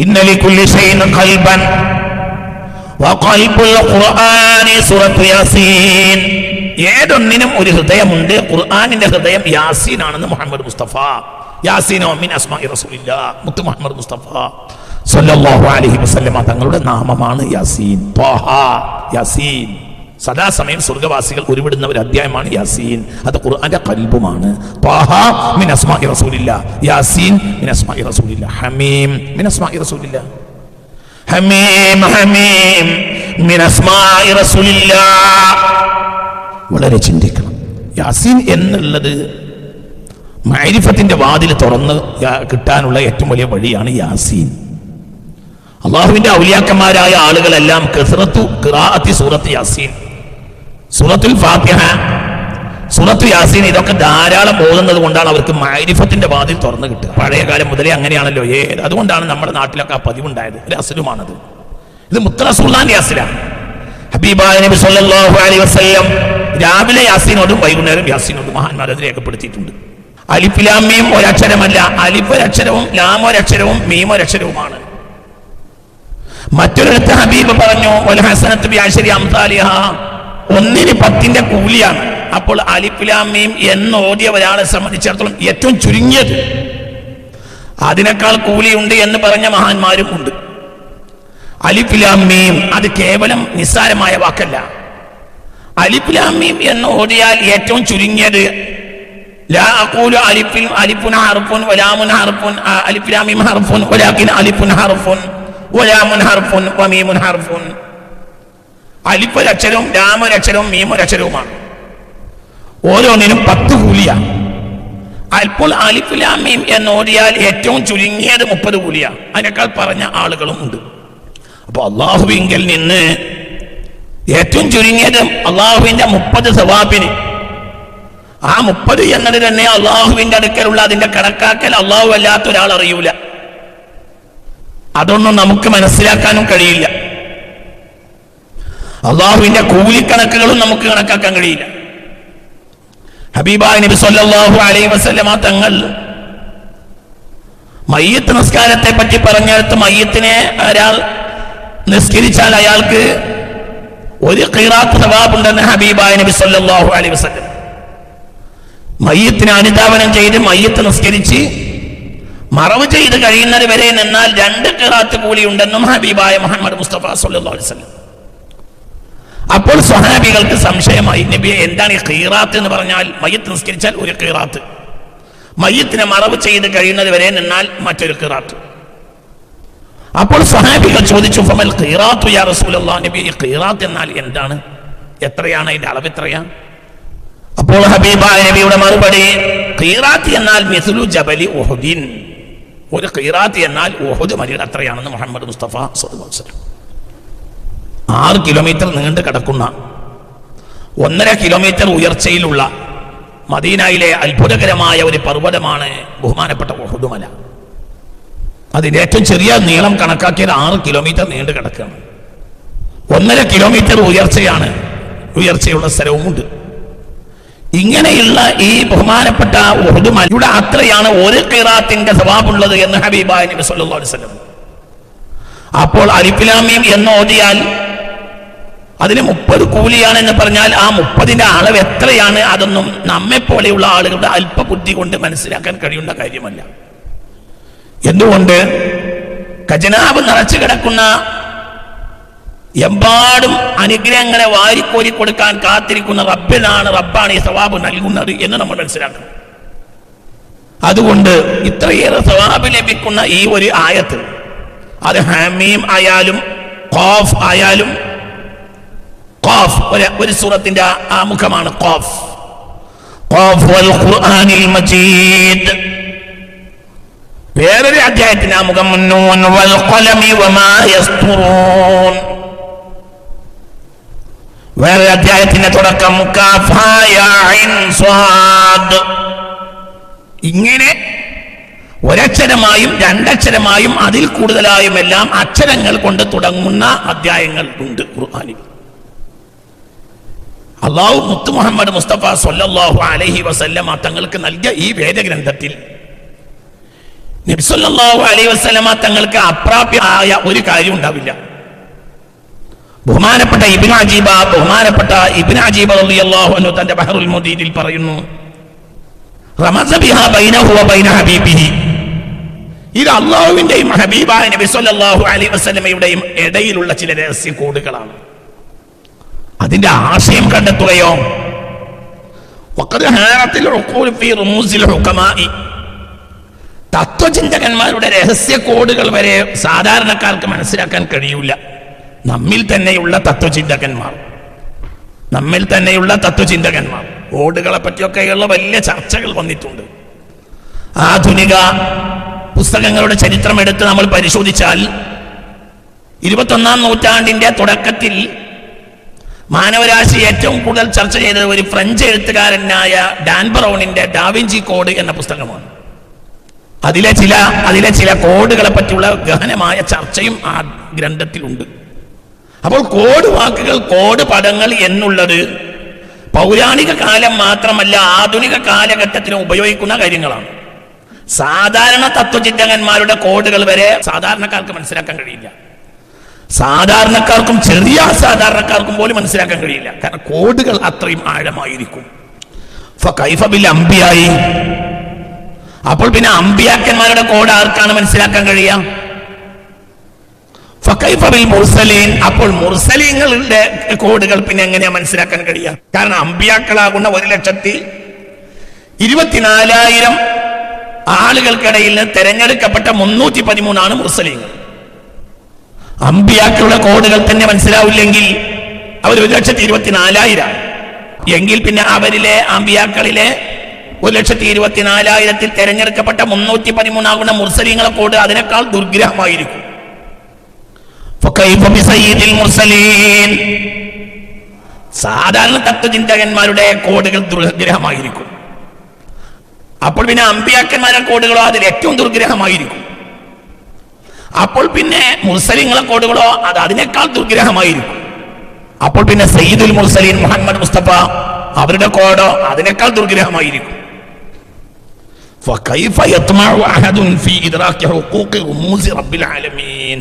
ഇന്ന ലികുല്ലി ഷൈഇൻ ഖൽബൻ വഖൽബുൽ ഖുർആനി സൂറത്തു യാസീൻ. ഏതൊന്നിനും ഒരു ഹൃദയമുണ്ട്. ഖുർആനിന്റെ ഹൃദയം യാസീൻ ആണെന്ന് മുഹമ്മദ് മുസ്തഫ. യാസീനോ മിൻ അസ്മാഇ റസൂലില്ലാഹ്. മുത്ത് മുഹമ്മദ് മുസ്തഫ സല്ലല്ലാഹു അലൈഹി വസല്ലമ തങ്ങളുടെ നാമമാണ് യാസീൻ. ത്വാഹ, യാസീൻ. സദാസമയം സ്വർഗവാസികൾ ഉരുവിടുന്ന ഒരു അധ്യായമാണ് യാസീൻ. അത് ഖുർആന്റെ ഖൽബുമാണ്. ത്വാഹ മിൻ അസ്മാഇ റസൂലില്ലാഹ്, യാസീൻ മിൻ അസ്മാഇ റസൂലില്ലാഹ്, ഹമീം മിൻ അസ്മാഇ റസൂലില്ലാഹ്, ഹമീം ഹമീം മിൻ അസ്മാഇ റസൂലില്ലാഹ്. വളരെ ചിന്തിക്കണം. യാസീൻ എന്നുള്ളത് മഅരിഫത്തിന്റെ വാതിൽ തുറന്ന് കിട്ടാനുള്ള ഏറ്റവും വലിയ വഴിയാണ് യാസീൻ. അള്ളാഹുവിന്റെ ഔലിയാക്കന്മാരായ ആളുകളെല്ലാം കസ്റത്തു ഖിറാഅത്തി സൂറത്ത് യാസീൻ, സൂറത്തുൽ ഫാത്തിഹ, സൂറത്തു യാസീൻ ഇതൊക്കെ ധാരാളം ഓതുന്നത് കൊണ്ടാണ് അവർക്ക് മഅരിഫത്തിന്റെ വാതിൽ തുറന്നു കിട്ടുക. പഴയ കാലം മുതലേ അങ്ങനെയാണല്ലോ. അതുകൊണ്ടാണ് നമ്മുടെ നാട്ടിലൊക്കെ ആ പതിവുണ്ടായത്. ഒരു അസ്ലുമാണത്. ഇത് മുത്ത് റസൂലുള്ളാഹിന്റെ അസ്ലാണ്. ഹബീബായ നബി സല്ലല്ലാഹു അലൈഹി വസല്ലം രാവിലെ യാസീനോടും വൈകുന്നേരം യാസീനോടും മഹാന്മാർ അത് രേഖപ്പെടുത്തിയിട്ടുണ്ട്. അലിഫ് ലാം മീം ഒരക്ഷരമല്ല. അലിഫ് ഒരക്ഷരവും ലാം ഒരക്ഷരവും മീം ഒരക്ഷരവുമാണ്. മറ്റൊരിടത്ത് ഹബീബ് പറഞ്ഞു വൽ ഹസനത്തു ബിഅശ്രി അംസാലിഹാ, ഒന്നിന് 10ന്റെ കൂലിയാണ്. അപ്പോൾ അലിഫ് ലാം മീം എന്ന് ഓതിയ ഒരാളെ സംബന്ധിച്ചിടത്തോളം ഏറ്റവും ചുരുങ്ങിയത് അതിനേക്കാൾ കൂലിയുണ്ട് എന്ന് പറഞ്ഞ മഹാന്മാരും ഉണ്ട്. അലിഫ് ലാം മീം അത് കേവലം നിസ്സാരമായ വാക്കല്ല. അലിഫ് ലാം മീം എന്ന് ഓതിയാൽ ഏറ്റവും ചുരുങ്ങിയത് ലാ അഖൂലു അലിഫുൻ ഹർഫുൻ വലാമുൻ ഹർഫുൻ അലിഫ് ലാം മീം ഹർഫുൻ വലാകിൻ അലിഫുൻ ഹർഫുൻ വലാമുൻ ഹർഫുൻ വമീമുൻ ഹർഫുൻ. അലിഫ് ഒരക്ഷരവും ലാം ഒരക്ഷരവും മീം ഒരക്ഷരവുമാണ്. ഓരോന്നിനും 10 കൂലിയാണ്. അപ്പോൾ അലിഫ് ലാം മീം എന്ന് ഓതിയാൽ ഏറ്റവും ചുരുങ്ങിയത് 30 കൂലിയാണ്. അതിനേക്കാൾ പറഞ്ഞ ആളുകളും ഉണ്ട്. അപ്പൊ അള്ളാഹുവിങ്കൽ നിന്ന് ഏറ്റവും ചുരുങ്ങിയത് അള്ളാഹുവിന്റെ 30 സവാബിന്. ആ 30 എന്നത് തന്നെ അള്ളാഹുവിന്റെ അടുക്കലുള്ള അതിന്റെ കണക്കാക്കൽ അള്ളാഹു അല്ലാത്ത ഒരാൾ അറിയൂല. അതൊന്നും നമുക്ക് മനസ്സിലാക്കാനും കഴിയില്ല. അള്ളാഹുവിന്റെ കൂലിക്കണക്കുകളും നമുക്ക് കണക്കാക്കാൻ കഴിയില്ല. ഹബീബായ നബി സല്ലല്ലാഹു അലൈഹി വസല്ലമ തങ്ങൾ മയ്യിത്ത് നിസ്കാരത്തെ പറ്റി പറഞ്ഞെടുത്ത് മയ്യിത്തിനെ ഒരാൾ നിസ്കരിച്ചാൽ അയാൾക്ക് ഒരു ഖിറാത്ത് സവാബുണ്ടെന്ന് ഹബീബായ നബി സല്ലല്ലാഹു അലൈഹി വസല്ലം. മയ്യിത്തിനെ അനുധാവനം ചെയ്ത് മയ്യിത്ത് നിസ്കരിച്ച് മറവ് ചെയ്ത് കഴിയുന്നത് വരെ നിന്നാൽ 2 ഖിറാത്ത് കൂലി ഉണ്ടെന്നും ഹബീബായ മുഹമ്മദ് മുസ്തഫ സല്ലല്ലാഹു അലൈഹി വസല്ലം. അപ്പോൾ സ്വഹാബികൾക്ക് സംശയമായി, നബിയെ എന്താണ് ഈ ഖിറാത്ത് എന്ന് പറഞ്ഞാൽ? മയ്യിത്ത് നിസ്കരിച്ചാൽ ഒരു ഖിറാത്ത്, മയ്യിത്തിനെ മറവ് ചെയ്ത് കഴിയുന്നത് വരെ നിന്നാൽ മറ്റൊരു ഖിറാത്ത്. അപ്പോൾ സ്വഹാബികൾ ചോദിച്ചു, ഫമൽ ഖിറാത്തു യാ റസൂലല്ലാഹ്, നബി ഈ ഖിറാത്ത് എന്നാൽ എന്താണ്? എത്രയാണ് അതിന്റെ അളവ് എത്രയാണ്? അപ്പോൾ ഹബീബായ നബിയുടെ മറുപടി, ഖിറാത്ത് എന്നാൽ മിസ്ലു ജബലി ഉഹുദിൻ, ഒരു ഖിറാത്ത് എന്നാൽ ഉഹുദ് മലയുടെ അത്രയാണെന്ന് മുഹമ്മദ് മുസ്തഫ സല്ലല്ലാഹു അലൈഹി വസല്ലം. 6 കിലോമീറ്റർ നീണ്ടു കിടക്കുന്ന 1.5 കിലോമീറ്റർ ഉയർച്ചയിലുള്ള മദീനയിലെ അത്ഭുതകരമായ ഒരു പർവ്വതമാണ് ബഹുമാനപ്പെട്ട ഉഹുദ് മല. അതിന്റെ ഏറ്റവും ചെറിയ നീളം കണക്കാക്കിയത് 6 കിലോമീറ്റർ നീണ്ടു കിടക്കുകയാണ്. 1.5 കിലോമീറ്റർ ഉയർച്ചയുള്ള സ്ഥലവുമുണ്ട്. ഇങ്ങനെയുള്ള ഈ ബഹുമാനപ്പെട്ട ഉഹുദ് മലയുടെ അത്രയാണ് ഒരു ഖിറാത്തിന്റെ സവാബുള്ളത് എന്ന് ഹബീബായ നബി സല്ലല്ലാഹു അലൈഹി വസല്ലം. അപ്പോൾ അലിഫ് ലാം മീം എന്ന് ഓതിയാൽ അതിന് 30 കൂലിയാണ് എന്ന് പറഞ്ഞാൽ ആ 30ന്റെ അളവ് എത്രയാണ്? അതൊന്നും നമ്മെ പോലെയുള്ള ആളുകളുടെ അല്പബുദ്ധി കൊണ്ട് മനസ്സിലാക്കാൻ കഴിയുന്ന കാര്യമല്ല. എന്തുകൊണ്ട്? ഖജനാവ് നിറച്ചു കിടക്കുന്ന എമ്പാടും അനുഗ്രഹങ്ങളെ വാരിക്കോരി കൊടുക്കാൻ കാത്തിരിക്കുന്ന റബ്ബാണ് ഈ സവാബ് നൽകുന്നത് എന്ന് നമ്മൾ മനസ്സിലാക്കണം. അതുകൊണ്ട് ഇത്രയേറെ സവാബ് ലഭിക്കുന്ന ഈ ഒരു ആയത്ത്, അത് ഹമീം ആയാലും ഖാഫ് ആയാലും, ഖാഫ് ഒരു സൂറത്തിന്റെ ആമുഖമാണ്. ഖാഫ് വൽ ഖുർആനിൽ മജീദ്. വേറൊരു അധ്യായത്തിന്റെ ആമുഖം നൂൻ വൽ ഖലമി വമാ യസ്തുറൂൻ. വേറൊരു അധ്യായത്തിന്റെ തുടക്കം കാഫ് യാ ഐൻ സ്വാദ്. ഇങ്ങനെ ഒരക്ഷരമായും 2 അക്ഷരമായും അതിൽ കൂടുതലായും എല്ലാം അക്ഷരങ്ങൾ കൊണ്ട് തുടങ്ങുന്ന അധ്യായങ്ങൾ ഉണ്ട് ഖുർആനിൽ. അല്ലാഹു മുത്ത് മുഹമ്മദ് മുസ്തഫ സല്ലല്ലാഹു അലൈഹി വസല്ലം തങ്ങൾക്ക് നൽകിയ ഈ വേദഗ്രന്ഥത്തിൽ നബി സല്ലല്ലാഹു അലൈഹി വസല്ലമ തങ്ങൾക്ക് അപ്രാപ്യമായ ഒരു കാര്യം ഉണ്ടാവില്ല. ബഹുമാനപ്പെട്ട ഇബ്നു അജീബ റളിയല്ലാഹു അൻഹു തന്റെ ബഹറുൽ മുദീദിൽ പറയുന്നു, റമസ ബിഹാ ബൈനഹു വ ബൈന ഹബീബിഹി, ഇത് അല്ലാഹുവിന്റെയും ഹബീബായ നബി സല്ലല്ലാഹു അലൈഹി വസല്ലമയുടെയും ഇടയിലുള്ള ചില രഹസ്യ കോഡുകളാണ്. അതിന്റെ ആശയം കണ്ടെത്തുകയോ വഖദ് ഹാറത്തിൽ ഉഖൂൽ ഫീ റുമൂസിൽ ഹുകമാഇ, തത്വചിന്തകന്മാരുടെ രഹസ്യ കോഡുകൾ വരെ സാധാരണക്കാർക്ക് മനസ്സിലാക്കാൻ കഴിയൂല. നമ്മിൽ തന്നെയുള്ള തത്വചിന്തകന്മാർ കോഡുകളെ പറ്റിയൊക്കെയുള്ള വലിയ ചർച്ചകൾ വന്നിട്ടുണ്ട്. ആധുനിക പുസ്തകങ്ങളുടെ ചരിത്രം എടുത്ത് നമ്മൾ പരിശോധിച്ചാൽ 21ാം നൂറ്റാണ്ടിന്റെ തുടക്കത്തിൽ മാനവരാശി ഏറ്റവും കൂടുതൽ ചർച്ച ചെയ്തത് ഒരു ഫ്രഞ്ച് എഴുത്തുകാരനായ ഡാൻ ബ്രൗണിന്റെ ഡാവിഞ്ചി കോഡ് എന്ന പുസ്തകമാണ്. അതിലെ ചില കോഡുകളെ പറ്റിയുള്ള ഗഹനമായ ചർച്ചയും ആ ഗ്രന്ഥത്തിലുണ്ട്. അപ്പോൾ കോഡ് വാക്കുകൾ, കോഡ് പദങ്ങൾ എന്നുള്ളത് പൗരാണിക കാലം മാത്രമല്ല, ആധുനിക കാലഘട്ടത്തിലും ഉപയോഗിക്കുന്ന കാര്യങ്ങളാണ്. സാധാരണ തത്വചിന്തകന്മാരുടെ കോഡുകൾ വരെ സാധാരണക്കാർക്ക് മനസ്സിലാക്കാൻ കഴിയില്ല. സാധാരണക്കാർക്കും ചെറിയ അസാധാരണക്കാർക്കും പോലും മനസ്സിലാക്കാൻ കഴിയില്ല. കാരണം കോഡുകൾ അത്രയും ആഴമായിരിക്കും. ഫകൈഫ ബിൽ അംബിയായി, അപ്പോൾ പിന്നെ അമ്പിയാക്കന്മാരുടെ കോഡ് ആർക്കാണ് മനസ്സിലാക്കാൻ കഴിയുക? ഫകൈഫ ബിൽ മുർസലീൻ, അപ്പോൾ മുർസലീങ്ങളുടെ കോഡുകൾ പിന്നെ എങ്ങനെയാ മനസ്സിലാക്കാൻ കഴിയുക? കാരണം അമ്പിയാക്കളാകുന്ന 1,24,000 ആളുകൾക്കിടയിൽ നിന്ന് തെരഞ്ഞെടുക്കപ്പെട്ട 313 മുർസലീങ്ങൾ. അമ്പിയാക്കളുടെ കോഡുകൾ തന്നെ മനസ്സിലാവില്ലെങ്കിൽ അവർ 1,24,000 എങ്കിൽ പിന്നെ അവരിലെ അമ്പിയാക്കളിലെ 1,24,000 തെരഞ്ഞെടുക്കപ്പെട്ട 313 മുർസലീങ്ങളെ കോഡ് അതിനേക്കാൾ ദുർഗ്രഹമായിരിക്കും. സാധാരണ തത്വചിന്തകന്മാരുടെ കോഡുകൾ ദുർഗ്രഹമായിരിക്കും. അപ്പോൾ പിന്നെ അമ്പിയാക്കന്മാരുടെ കോഡുകളോ അതിൽ ഏറ്റവും ദുർഗ്രഹമായിരിക്കും. അപ്പോൾ പിന്നെ മുർസലീങ്ങളെ കോഡുകളോ അത് അതിനേക്കാൾ ദുർഗ്രഹമായിരിക്കും. അപ്പോൾ പിന്നെ സയ്യിദുൽ മുർസലീൻ മുഹമ്മദ് മുസ്തഫ അവരുടെ കോഡോ അതിനേക്കാൾ ദുർഗ്രഹമായിരിക്കും. فكيف يطمع أحد في إدراك حقوق رموز رب العالمين,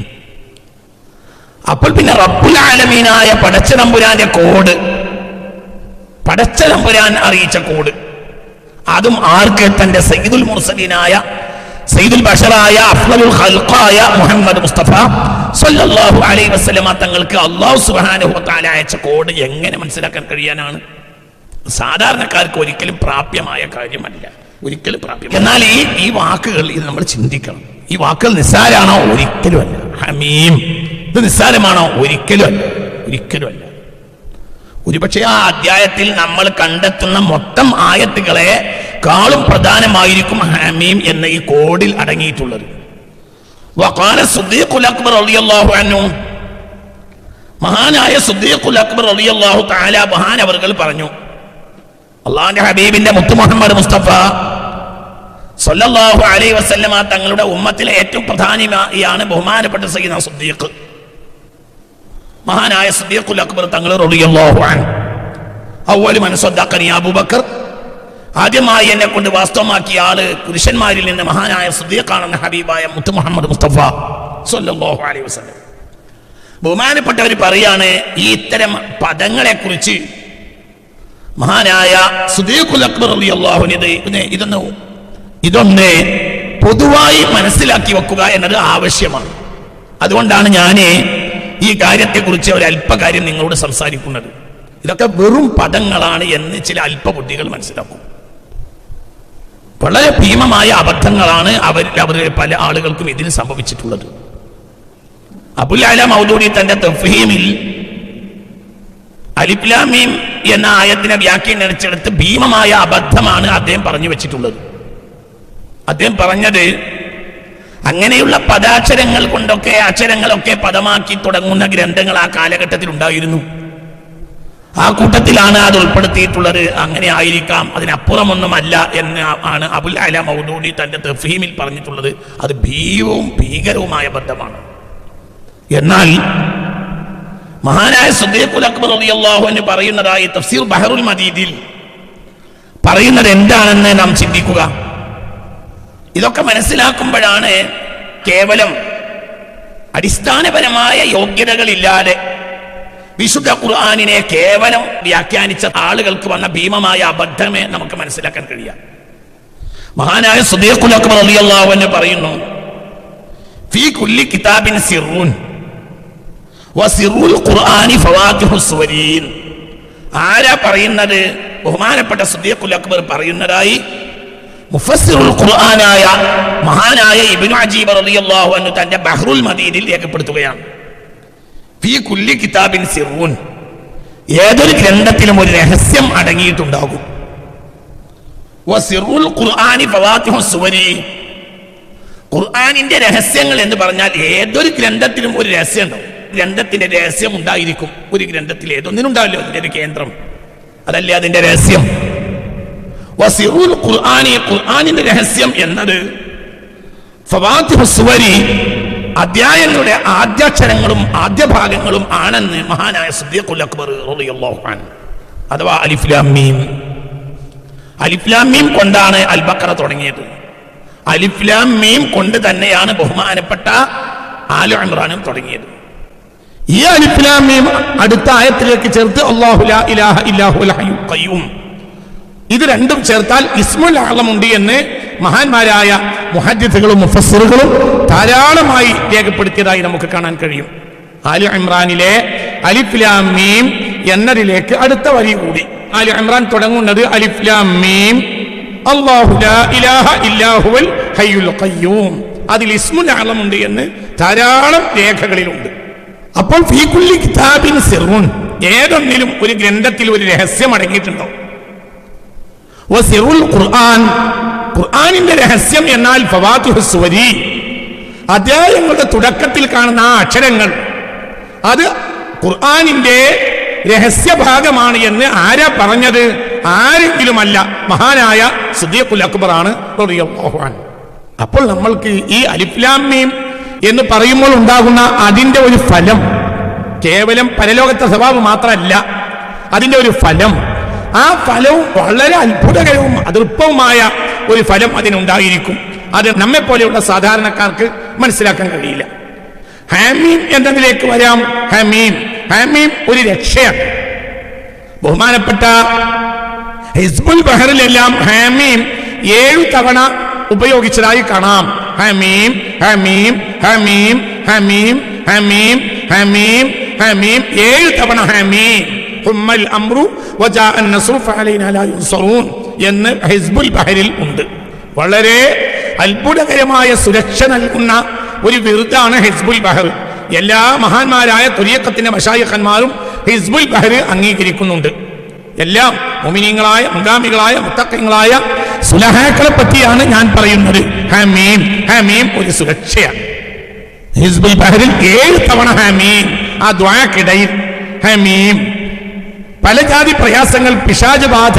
അപ്പോൾ പിന്നെ റബ്ബുൽ ആലമീനായ പടച്ചതമ്പുരാന്റെ കോഡ്, പടച്ചതമ്പുരാൻ അറിയിച്ച കോഡ്, അതും ആർക്ക്? തന്റെ സയ്യിദുൽ മുർസലീനായ സയ്യിദുൽ ബശറായ അഫ്ളലുൽ ഖൽഖായ മുഹമ്മദ് മുസ്തഫ സല്ലല്ലാഹു അലൈഹി വസല്ലമ തങ്ങൾക്ക് അല്ലാഹു സുബ്ഹാനഹു വ തആല അയച്ച കോഡ് എങ്ങനെ മനസ്സിലാക്കാൻ കഴിയാനാണ്? സാധാരണക്കാർക്ക് ഒരിക്കലും പ്രാപ്യമായ കാര്യമല്ല, ഒരിക്കലും പ്രാപ്യം. എന്നാൽ ഈ വാക്കുകൾ ഇത് നമ്മൾ ചിന്തിക്കണം. ഈ വാക്കുകൾ നിസ്സാരാണോ? ഒരിക്കലും അല്ല. ഹമീം, ഇത് നിസ്സാരമാണോ? ഒരിക്കലും അല്ല, ഒരിക്കലും അല്ല. ഒരുപക്ഷെ ആ അധ്യായത്തിൽ നമ്മൾ കണ്ടെത്തുന്ന മൊത്തം ആയത്തുകളെ കാളും പ്രധാനമായിരിക്കും ഹമീം എന്ന ഈ കോഡിൽ അടങ്ങിയിട്ടുള്ളത്. വഖാല സിദ്ദീഖുൽ അക്ബർ റളിയല്ലാഹു അൻഹു, മഹാനായ സിദ്ദീഖുൽ അക്ബർ റളിയല്ലാഹു തആല മഹാനവർകൾ പറഞ്ഞു, അല്ലാഹുവിന്റെ ഹബീബിന്റെ മുത്തു മുഹമ്മദ് മുസ്തഫ സല്ലല്ലാഹു അലൈഹി വസല്ലമ തങ്ങളുടെ ഉമ്മത്തിലെ ഏറ്റവും പ്രധാനിയാണ് ബഹുമാനപ്പെട്ട സയ്യിദുനാ സിദ്ദീഖ്, മഹാനായ സിദ്ദീഖുൽ അക്ബർ തങ്ങൾ റളിയല്ലാഹു അൻഹു. അവ്വലു മൻ സദ്ദഖനി അബൂബക്കർ, ആദ്യമായി എന്നെ കൊണ്ട് വാസ്തവമാക്കിയ ആള് പുരുഷന്മാരിൽ നിന്ന് മഹാനായ സിദ്ദീഖാണെന്ന് ഹബീബായ മുത്തു മുഹമ്മദ് മുസ്തഫ സല്ലല്ലാഹു അലൈഹി വസല്ലം. ബഹുമാനപ്പെട്ടവർ പറയാണ്, ഈ ഇത്തരം പദങ്ങളെ കുറിച്ച് മഹാനായ സിദ്ദീഖുൽ അക്ബർ റളിയല്ലാഹു അൻഹു ഇതൊന്ന് പൊതുവായി മനസ്സിലാക്കി വെക്കുക എന്നത് ആവശ്യമാണ്. അതുകൊണ്ടാണ് ഞാൻ ഈ കാര്യത്തെക്കുറിച്ച് ഒരു അല്പകാര്യം നിങ്ങളോട് സംസാരിക്കുന്നത്. ഇതൊക്കെ വെറും പദങ്ങളാണ് എന്ന് ചില അല്പബുദ്ധികൾ മനസ്സിലാക്കും. വളരെ ഭീമമായ അബദ്ധങ്ങളാണ് അവരിൽ പല ആളുകൾക്കും ഇതിന് സംഭവിച്ചിട്ടുള്ളത്. അബുൽ അല മൗദൂദി തന്റെ തഫ്ഹീമിൽ അലിഫ് ലാം മീം എന്ന ആയത്തിനെ വ്യാഖ്യാനിച്ചെടുത്ത് ഭീമമായ അബദ്ധമാണ് അദ്ദേഹം പറഞ്ഞു വെച്ചിട്ടുള്ളത്. അദ്ദേഹം പറഞ്ഞത്, അങ്ങനെയുള്ള പദാക്ഷരങ്ങൾ കൊണ്ടൊക്കെ അക്ഷരങ്ങളൊക്കെ പദമാക്കി തുടങ്ങുന്ന ഗ്രന്ഥങ്ങൾ ആ കാലഘട്ടത്തിൽ ഉണ്ടായിരുന്നു. ആ കൂട്ടത്തിലാണ് അത് ഉൾപ്പെടുത്തിയിട്ടുള്ളത്. അങ്ങനെ ആയിരിക്കാം, അതിനപ്പുറമൊന്നുമല്ല എന്ന് ആണ് അബുൽ അല മൗദൂദി തന്റെ തഫ്ഹീമിൽ പറഞ്ഞിട്ടുള്ളത്. അത് ഭീകരവുമായ ബന്ധമാണ്. എന്നാൽ മഹാനായ സിദ്ദീഖുൽ അക്ബർ റളിയല്ലാഹു അൻഹു പറയുന്നതായി തഫ്സീർ ബഹറുൽ മദീദിൽ പറയുന്നത് എന്താണെന്ന് നാം ചിന്തിക്കുക. ഇതൊക്കെ മനസ്സിലാക്കുമ്പോഴാണ് കേവലം അടിസ്ഥാനപരമായ യോഗ്യതകളില്ലാതെ വിശുദ്ധ ഖുർആനിനെ കേവലം വ്യാഖ്യാനിച്ച ആളുകൾക്ക് വന്ന ഭീമമായ അബദ്ധമേ നമുക്ക് മനസ്സിലാക്കാൻ കഴിയാം. മഹാനായ സിദ്ദീഖുൽ അക്ബർ റളിയല്ലാഹു അൻഹു പറയുന്നു, ഫീ കുല്ലി കിതാബിൻ സിർറുൻ വസിറുൽ ഖുർആനി ഫവാതിഹുസ് സുവരീൻ. ആരാ പറയുന്നത്? ബഹുമാനപ്പെട്ട സിദ്ദീഖുൽ അക്ബർ പറയുന്നതായി മുഫസ്സിറുൽ ഖുർആനായ മഹാനായ ഇബ്നു അജീബ് റളിയല്ലാഹു അൻഹു തന്റെ ബഹ്റുൽ മദീദിൽ രേഖപ്പെടുത്തുകയാണ്. ഫീ കുല്ലി കിതാബിൻ സിർറുൻ, ഏതൊരു ഗ്രന്ഥത്തിലും ഒരു രഹസ്യം അടങ്ങിയിട്ടുണ്ടാകും. വസിറുൽ ഖുർആനി ഫവാതിഹുസ് സുവരീൻ, ഖുർആനിന്റെ രഹസ്യങ്ങൾ എന്ന് പറഞ്ഞാൽ ഏതൊരു ഗ്രന്ഥത്തിലും ഒരു രഹസ്യം ഉണ്ടാവും. ഗ്രന്ഥത്തിന്റെ രഹസ്യം ഉണ്ടായിരിക്കും. ഒരു ഗ്രന്ഥത്തിൽ ഏതൊന്നിനുണ്ടാവില്ലോ അതിന്റെ ഒരു കേന്ദ്രം, അതല്ലേ അതിന്റെ രഹസ്യം. വസിറുൽ ഖുർആനി, ഖുർആനിന്റെ രഹസ്യം എന്നത് ഫവാതിഹുസ് സുവരി, അധ്യായങ്ങളുടെ ആദ്യാക്ഷരങ്ങളും ആദ്യ ഭാഗങ്ങളും ആണെന്ന് മഹാനായ സിദ്ദീഖുൽ അക്ബർ റളിയല്ലാഹു അൻഹു. അഥവാ അലിഫ് ലാം മീം. അലിഫ് ലാം മീം കൊണ്ടാണ് അൽ ബഖറ തുടങ്ങിയത്. അലിഫ് ലാം മീം കൊണ്ട് തന്നെയാണ് ബഹുമാനപ്പെട്ട ആലു ഇംറാനും തുടങ്ങിയത്. ഈ അലിഫ് ലാം മീം അടുത്ത ആയത്തിലേക്ക് ചേർത്ത് അല്ലാഹു ലാ ഇലാഹ ഇല്ലാ ഹുവൽ ഹയ്യുൽ ഖയ്യൂം, ഇത് രണ്ടും ചേർത്താൽ ഇസ്മുൽ അഅ്ലം ഉണ്ട് എന്ന് മഹാന്മാരായ മുഹദ്ദിസുകളും മുഫസ്സിറുകളും ധാരാളമായി രേഖപ്പെടുത്തിയതായി നമുക്ക് കാണാൻ കഴിയും. ആലു ഇംറാനിലെ അലിഫ് ലാം മീം എന്നതിലേക്ക് അടുത്ത വരി കൂടി. ആലു ഇംറാൻ തുടങ്ങുന്നത് അലിഫ് ലാം മീം അല്ലാഹു ലാ ഇലാഹ ഇല്ലാ ഹുവൽ ഹയ്യുൽ ഖയ്യൂം, അതിൽ ഇസ്മുൽ അഅ്ലം ഉണ്ട് എന്ന് ധാരാളം രേഖകളിലുണ്ട്. അപ്പോൾ ഫീ കുല്ലി കിതാബിൻ സിർറുൻ, ഏതൊന്നിലും ഒരു ഗ്രന്ഥത്തിൽ ഒരു രഹസ്യം അടങ്ങിയിട്ടുണ്ടോ. വസിറുൽ ഖുർആൻ, ഖുർആനിന്റെ രഹസ്യം എന്നാൽ ഫവാതിഹുസ് സുവരി, അധ്യായങ്ങളുടെ തുടക്കത്തിൽ കാണുന്ന ആ അക്ഷരങ്ങൾ, അത് ഖുർആനിന്റെ രഹസ്യഭാഗമാണ് എന്ന് ആരാ പറഞ്ഞത്? ആരെങ്കിലുമല്ല, മഹാനായ സിദ്ദീഖുൽ അക്ബർ ആണ് റളിയല്ലാഹു അൻഹു. അപ്പോൾ നമ്മൾക്ക് ഈ അലിഫ് ലാം മീം എന്ന് പറയുമ്പോൾ ഉണ്ടാകുന്ന അതിന്റെ ഒരു ഫലം കേവലം പരലോകത്തെ സ്വഭാവം മാത്രമല്ല, അതിന്റെ ഒരു ഫലം, ആ ഫലവും വളരെ അത്ഭുതകരവും അതൃപ്പവുമായ ഒരു ഫലം അതിനുണ്ടായിരിക്കും. അത് നമ്മെ പോലെയുള്ള സാധാരണക്കാർക്ക് മനസ്സിലാക്കാൻ കഴിയില്ല. ഹാമീം എന്നതിലേക്ക് വരാം. ഹമീം, ഹമീം ഒരു രക്ഷയാണ്. ബഹുമാനപ്പെട്ട ഹിസ്ബുൽ ബഹറിലെല്ലാം ഹാമീം 7 തവണ ഉപയോഗിച്ചതായി കാണാം. ഹമീം ഹമീം ഹമീം ഹമീം ഹമീം ഹമീം ഹമീം 7 തവണ ഹമീം. ഹുമ്മൽ അംറു വജാഅ അൻ-നസ്റു ഫഅലൈനാ ലാ യുൻസറൂൻ എന്ന് ഹിസ്ബുൽ ബഹറിൽ ഉണ്ട്. വളരെ അത്ഭുതകരമായ സുരക്ഷ നൽകുന്ന ഒരു വിറുദാണ് ഹിസ്ബുൽ ബഹർ. എല്ലാ മഹാന്മാരായ ത്വരീഖത്തിന്റെ മശായിഖന്മാരും ഹിസ്ബുൽ ബഹർ അംഗീകരിക്കുന്നുണ്ട്. എല്ലാം മുഅ്മിനീങ്ങളായ മുൻഗാമികളായ മുത്തഖീങ്ങളായ സുലഹാക്കളെ പറ്റിയാണ് ഞാൻ പറയുന്നത്. ഹമീം, ഹമീം ഒരു സുരക്ഷയാണ്. ഹിസ്ബുൽ ബഹറിൽ 7 തവണ ഹമീം, ആ ദുആക്കിടയിൽ ഹമീം. പല ജാതി പ്രയാസങ്ങൾ, പിശാച് ബാധ,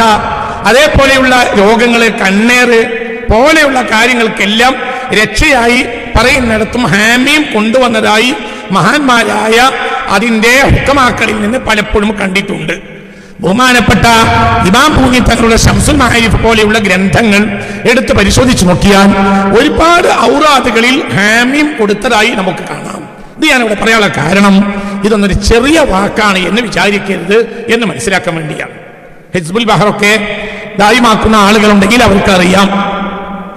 അതേപോലെയുള്ള രോഗങ്ങള്, കണ്ണേറ് പോലെയുള്ള കാര്യങ്ങൾക്കെല്ലാം രക്ഷയായി പറയുന്നിടത്തും ഹാമീം കൊണ്ടുവന്നതായി മഹാന്മാരായ അതിന്റെ ഹുക്കമാക്കളിൽ നിന്ന് പലപ്പോഴും കണ്ടിട്ടുണ്ട്. ബഹുമാനപ്പെട്ട ഇമാം പൂനി തങ്ങളുടെ ശംസുൽ മആരിഫ് പോലെയുള്ള ഗ്രന്ഥങ്ങൾ എടുത്ത് പരിശോധിച്ചു നോക്കിയാൽ ഒരുപാട് ഔറാദുകളിൽ ഹാമീം കൊടുത്തതായി നമുക്ക് കാണാം. ഇത് ഞാനിവിടെ പറയാനുള്ള കാരണം ഇതൊന്നൊരു ചെറിയ വാക്കാണ് എന്ന് വിചാരിക്കരുത് എന്ന് മനസ്സിലാക്കാൻ വേണ്ടിയാണ്. ഹിസ്ബുൽ ബഹറൊക്കെ ദായിമാക്കുന്ന ആളുകളുണ്ടെങ്കിൽ അവർക്കറിയാം.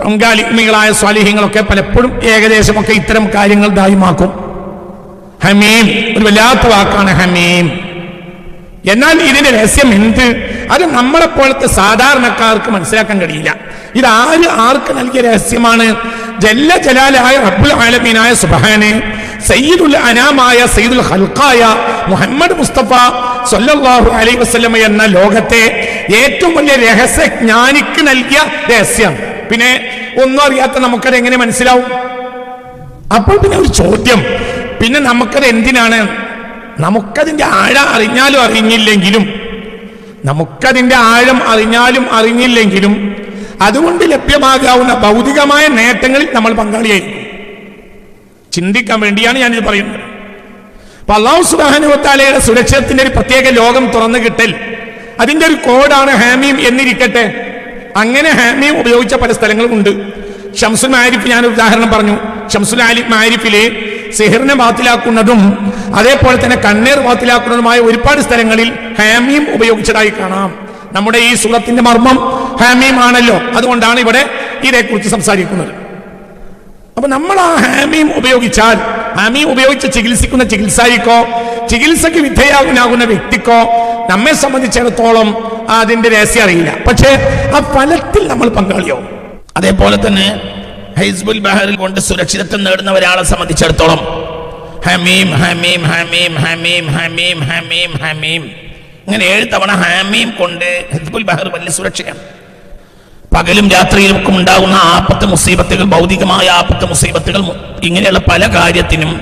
പങ്കാളികളായ സ്വാലിഹ്യങ്ങളൊക്കെ പലപ്പോഴും ഏകദേശമൊക്കെ ഇത്തരം കാര്യങ്ങൾ ദായിമാക്കും. ഹമീം ഒരു വല്ലാത്ത വാക്കാണ് ഹമീം. എന്നാൽ ഇതിന്റെ രഹസ്യം എന്ത്? അത് നമ്മളെപ്പോലത്തെ സാധാരണക്കാർക്ക് മനസ്സിലാക്കാൻ കഴിയില്ല. ഇത് ആർക്ക് നൽകിയ രഹസ്യമാണ്? ജല്ല ജലാലായ റബ്ബുൽ ആലമീനായ സുബ്ഹാനെ, സയ്യിദുൽ അനാമായ സയ്യിദുൽ ഖൽഖായ മുഹമ്മദ് മുസ്തഫ സല്ലല്ലാഹു അലൈഹി വസല്ലം എന്ന ലോകത്തെ ഏറ്റവും വലിയ രഹസ്യജ്ഞാനിക്ക് നൽകിയ രഹസ്യം. പിന്നെ ഒന്നും അറിയാത്ത നമുക്കത് എങ്ങനെ മനസ്സിലാവും? അപ്പോൾ പിന്നെ ഒരു ചോദ്യം, പിന്നെ നമുക്കത് എന്തിനാണ്? നമുക്കതിന്റെ ആഴം അറിഞ്ഞാലും അറിഞ്ഞില്ലെങ്കിലും, നമുക്കതിന്റെ ആഴം അറിഞ്ഞാലും അറിഞ്ഞില്ലെങ്കിലും അതുകൊണ്ട് ലഭ്യമാകാവുന്ന ഭൗതികമായ നേട്ടങ്ങളിൽ നമ്മൾ പങ്കാളിയായിരിക്കും. ചിന്തിക്കാൻ വേണ്ടിയാണ് ഞാനിത് പറയുന്നത്. അപ്പൊ അല്ലാഹു സുബ്ഹാനഹു വ തആലയുടെ സുരക്ഷത്തിന്റെ ഒരു പ്രത്യേക ലോകം തുറന്നു കിട്ടൽ, അതിന്റെ ഒരു കോഡാണ് ഹാമീം എന്നിരിക്കട്ടെ. അങ്ങനെ ഹാമീം ഉപയോഗിച്ച പല സ്ഥലങ്ങളും ഉണ്ട്. ഷംസുൽ മാരിഫ്, ഞാനൊരു ഉദാഹരണം പറഞ്ഞു. ഷംസുൽ മാരിഫില് സിഹിറിനെ ബാത്തിലാക്കുന്നതും അതേപോലെ തന്നെ കണ്ണീർ ബാത്തിലാക്കുന്നതുമായ ഒരുപാട് സ്ഥലങ്ങളിൽ ഹാമീം ഉപയോഗിച്ചതായി കാണാം. നമ്മുടെ ഈ സൂറത്തിന്റെ മർമ്മം ഹാമീം ആണല്ലോ, അതുകൊണ്ടാണ് ഇവിടെ ഇതേക്കുറിച്ച് സംസാരിക്കുന്നത്. അപ്പൊ നമ്മൾ ആ ഹാമീം ഉപയോഗിച്ചാൽ, ഹാമീം ഉപയോഗിച്ച് ചികിത്സിക്കുന്ന ചികിത്സായിക്കോ ചികിത്സക്ക് വിധേയനാകുന്ന വ്യക്തിക്കോ നമ്മെ സംബന്ധിച്ചിടത്തോളം അതിന്റെ രഹസ്യം അറിയില്ല. പക്ഷേ ആ ഫലത്തിൽ നമ്മൾ പങ്കാളിയാവും. അതേപോലെ തന്നെ ഹൈസ്ബുൽ ബഹറിൽ കൊണ്ട് സുരക്ഷിതത്വം നേടുന്ന ഒരാളെ സംബന്ധിച്ചിടത്തോളം ഹമീം ഹമീം ഹമീം ഹമീം ഹമീം ഹമീം ഹമീം ഇങ്ങനെ 7 തവണ ഹാമീം കൊണ്ട് ഹിസ്ബുൽ ബഹർ വലിയ സുരക്ഷയാണ്. പകലും രാത്രിയിലും ഒക്കെ ഉണ്ടാകുന്ന ആപത്ത് മുസീബത്തുകൾ, ഭൗതികമായ ആപത്ത് മുസീബത്തുകൾ, ഇങ്ങനെയുള്ള പല കാര്യത്തിനും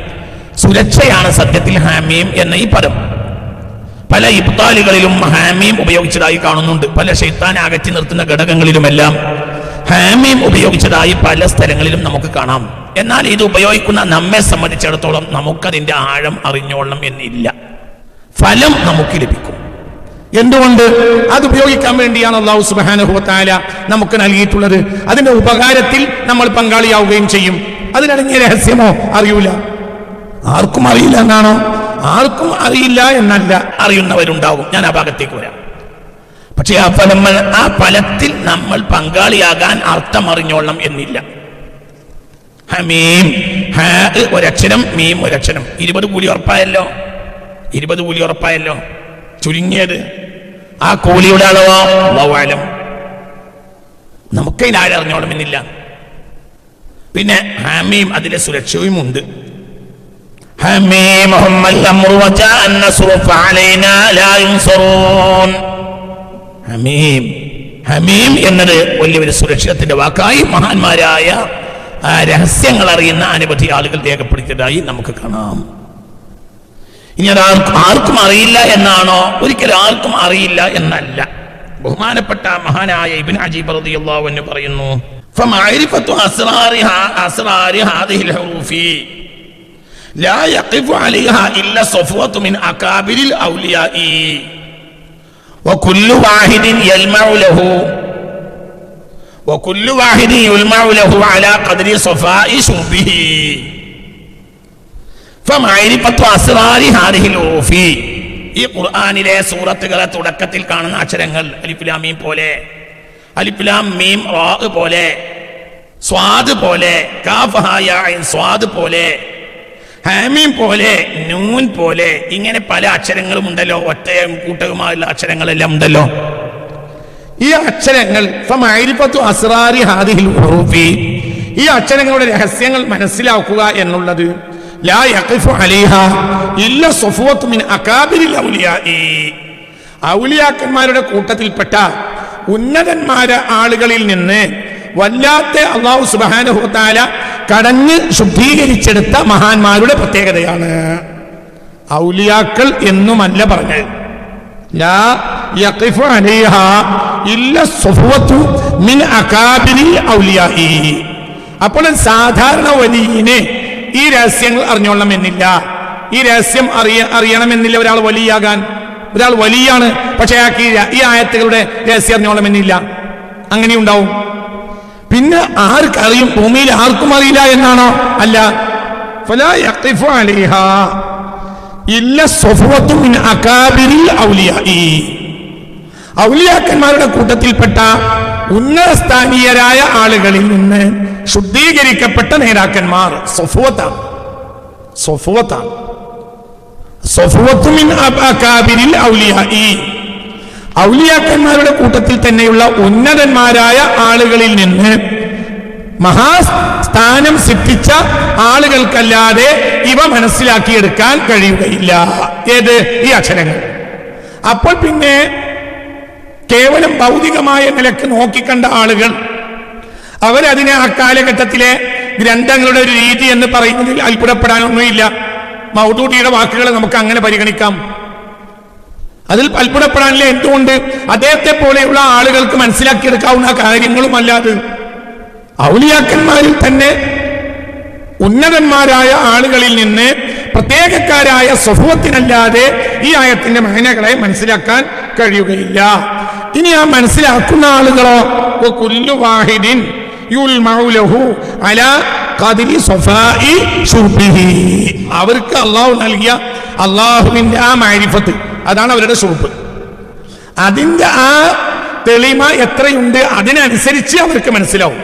സുരക്ഷയാണ് സത്യത്തിൽ ഹാമീം എന്ന ഈ പദം. പല ഇബ്താലുകളിലും ഹാമീം ഉപയോഗിച്ചതായി കാണുന്നുണ്ട്. പല ശൈത്താനെ അകറ്റി നിർത്തുന്ന ഘടകങ്ങളിലുമെല്ലാം ഹാമീം ഉപയോഗിച്ചതായി പല സ്ഥലങ്ങളിലും നമുക്ക് കാണാം. എന്നാൽ ഇത് ഉപയോഗിക്കുന്ന നമ്മെ സംബന്ധിച്ചിടത്തോളം നമുക്കതിന്റെ ആഴം അറിഞ്ഞോളണം എന്നില്ല. ഫലം നമുക്ക് ലഭിക്കും. എന്തുകൊണ്ട്? അത് ഉപയോഗിക്കാൻ വേണ്ടിയാണ് അല്ലാഹു സുബ്ഹാനഹു വ തആല നമുക്ക് നൽകിയിട്ടുള്ളത്. അതിന്റെ ഉപകാരത്തിൽ നമ്മൾ പങ്കാളിയാവുകയും ചെയ്യും. അതിനടങ്ങിയ രഹസ്യമോ അറിയൂല. ആർക്കും അറിയില്ല എന്നാണോ? ആർക്കും അറിയില്ല എന്നല്ല, അറിയുന്നവരുണ്ടാകും. ഞാൻ ആ ഭാഗത്തേക്ക് വരാം. പക്ഷേ ആ ഫലത്തിൽ നമ്മൾ പങ്കാളിയാകാൻ അർത്ഥം അറിഞ്ഞോളണം എന്നില്ല. ഹമീം, ഹാ ഒരക്ഷരം, മീം ഒരക്ഷരം. 20 കൂലി ഉറപ്പായല്ലോ. 20 കൂലി ഉറപ്പായല്ലോ. ചുരുങ്ങിയത് ആ കൂലിയുടെ അളവോ അല്ലാഹു അഅലം. നമുക്കതിന് ആഴറിഞ്ഞോളണം എന്നില്ല. പിന്നെ ഹമീം അതിലെ സുരക്ഷയും ഉണ്ട്. ഹമീം ഹമീം ഹമീം എന്നത് വലിയൊരു സുരക്ഷിതത്തിന്റെ വാക്കായി മഹാന്മാരായ രഹസ്യങ്ങൾ അറിയുന്ന അനവധി ആളുകൾ രേഖപ്പെടുത്തിയതായി നമുക്ക് കാണാം. ഇനി അത് ആർക്കും അറിയില്ല എന്നാണോ? ഒരിക്കലും ആർക്കും അറിയില്ല എന്നല്ല. ബഹുമാനപ്പെട്ട മഹാനായ ഇബ്നു അജീബ് റളിയല്ലാഹു അൻഹു പറയുന്നു, ഫമഅരിഫത്തു അസ്റാരി ഹാദിഹിൽ ഹുറൂഫി ലാ യഖിഫു അലൈഹാ ഇല്ല സഫവത്തു മിൻ അകാബിരിൽ ഔലിയാഇ വകുല്ലു വാഹിദിൻ യൽമഉ ലഹു അലാ ഖദ്രി സഫാഇ ശുബിഹി. ഈ ഖുർആനിലെ സൂറത്തുകളെ തുടക്കത്തിൽ കാണുന്ന അക്ഷരങ്ങൾ അലിഫ് ലാം മീം പോലെ, അലിഫ് ലാം മീം റാ പോലെ, സ്വാദ് പോലെ, കാഫ് ഹാ യാ ഐൻ സ്വാദ് പോലെ, ഹാമീം പോലെ, നൂൻ പോലെ, ഇങ്ങനെ പല അക്ഷരങ്ങളും ഉണ്ടല്ലോ. ഒറ്റയും കൂട്ടവുമായുള്ള അക്ഷരങ്ങളെല്ലാം ഉണ്ടല്ലോ. ഈ അക്ഷരങ്ങൾ ഈ അക്ഷരങ്ങളുടെ രഹസ്യങ്ങൾ മനസ്സിലാക്കുക എന്നുള്ളത് ലാ യഖിഫു അലൈഹാ ഇല്ല സഫവത്തു മിൻ അകാബിരിൽ ഔലിയാഇ, ഔലിയാക്കന്മാരുടെ കൂട്ടത്തിൽപ്പെട്ട ഉന്നതന്മാരായ ആളുകളിൽ നിന്ന് വല്ലാത്ത അല്ലാഹു സുബ്ഹാനഹു വ തആല കടഞ്ഞ് ശുദ്ധീകരിച്ചെടുത്ത മഹാന്മാരുടെ പ്രത്യേകതയാണ്. ഔലിയാക്കൾ എന്നുമല്ല പറഞ്ഞത്. ലാ യഖിഫു അലൈഹാ ഇല്ല സഫവത്തു മിൻ അകാബിരിൽ ഔലിയാഇ. അപ്പോൾ സാധാരണ വലിയനെ ഈ രഹസ്യങ്ങൾ അറിഞ്ഞോളണം എന്നില്ല. ഈ രഹസ്യം അറിയണമെന്നില്ല ഒരാൾ വലിയാകാൻ. ഒരാൾ വലിയാണ്, പക്ഷെ അയാൾക്ക് ഈ ആയത്തുകളുടെ രഹസ്യം അറിഞ്ഞോളണം എന്നില്ല. അങ്ങനെ ഉണ്ടാവും. പിന്നെ ആർക്കറിയും? ഭൂമിയിൽ ആർക്കും അറിയില്ല എന്നാണോ? അല്ല. ഫലാ യഖിഫു അലൈഹാ ഇല്ല സഫവത്തു മിൻ അകാബിരിൽ ഔലിയാഇ. ഔലിയാക്കന്മാരുടെ കൂട്ടത്തിൽപ്പെട്ട ഉന്നതസ്ഥാനീയരായ ആളുകളിൽ നിന്ന് ശുദ്ധീകരിക്കപ്പെട്ട നേതാക്കന്മാർ സഫവത്താണ്. സഫവത്തു മിൻ അകാബിരിൽ ഔലിയാഇ. ഔലിയാക്കന്മാരുടെ കൂട്ടത്തിൽ തന്നെയുള്ള ഉന്നതന്മാരായ ആളുകളിൽ നിന്ന് മഹാസ്ഥാനം സിദ്ധിച്ച ആളുകൾക്കല്ലാതെ ഇവ മനസ്സിലാക്കിയെടുക്കാൻ കഴിയുകയില്ല. ഏത്? ഈ അക്ഷരങ്ങൾ. അപ്പോൾ പിന്നെ കേവലം ഭൗതികമായ നിലക്ക് നോക്കിക്കണ്ട ആളുകൾ അവരതിനെ ആ കാലഘട്ടത്തിലെ ഗ്രന്ഥങ്ങളുടെ ഒരു രീതി എന്ന് പറയുന്നതിൽ അത്ഭുതപ്പെടാനൊന്നുമില്ല. മൗദൂദിയുടെ വാക്കുകളെ നമുക്ക് അങ്ങനെ പരിഗണിക്കാം. അതിൽ അത്ഭുതപ്പെടാനില്ല. എന്തുകൊണ്ട്? അദ്ദേഹത്തെ പോലെയുള്ള ആളുകൾക്ക് മനസ്സിലാക്കിയെടുക്കാവുന്ന കാര്യങ്ങളുമല്ലാതെ ഔലിയാക്കന്മാരിൽ തന്നെ ഉന്നതന്മാരായ ആളുകളിൽ നിന്ന് പ്രത്യേകക്കാരായ സ്വഭാവത്തിനല്ലാതെ ഈ ആയത്തിന്റെ മഹനകളെ മനസ്സിലാക്കാൻ കഴിയുകയില്ല. ഇനി ആ മനസ്സിലാക്കുന്ന ആളുകളോ കുല്ലു വാഹിദിൻ യുൽമഉ ലഹു അലാ ഖദ്രി സഫാഇ ശുർബിഹി. അവർക്ക് അള്ളാഹു നൽകിയ അള്ളാഹുവിന്റെ ആ മാരിഫത്ത്, അതാണ് അവരുടെ ശുർബ്. അതിന്റെ ആ തെളിമ എത്രയുണ്ട് അതിനനുസരിച്ച് അവർക്ക് മനസ്സിലാവും.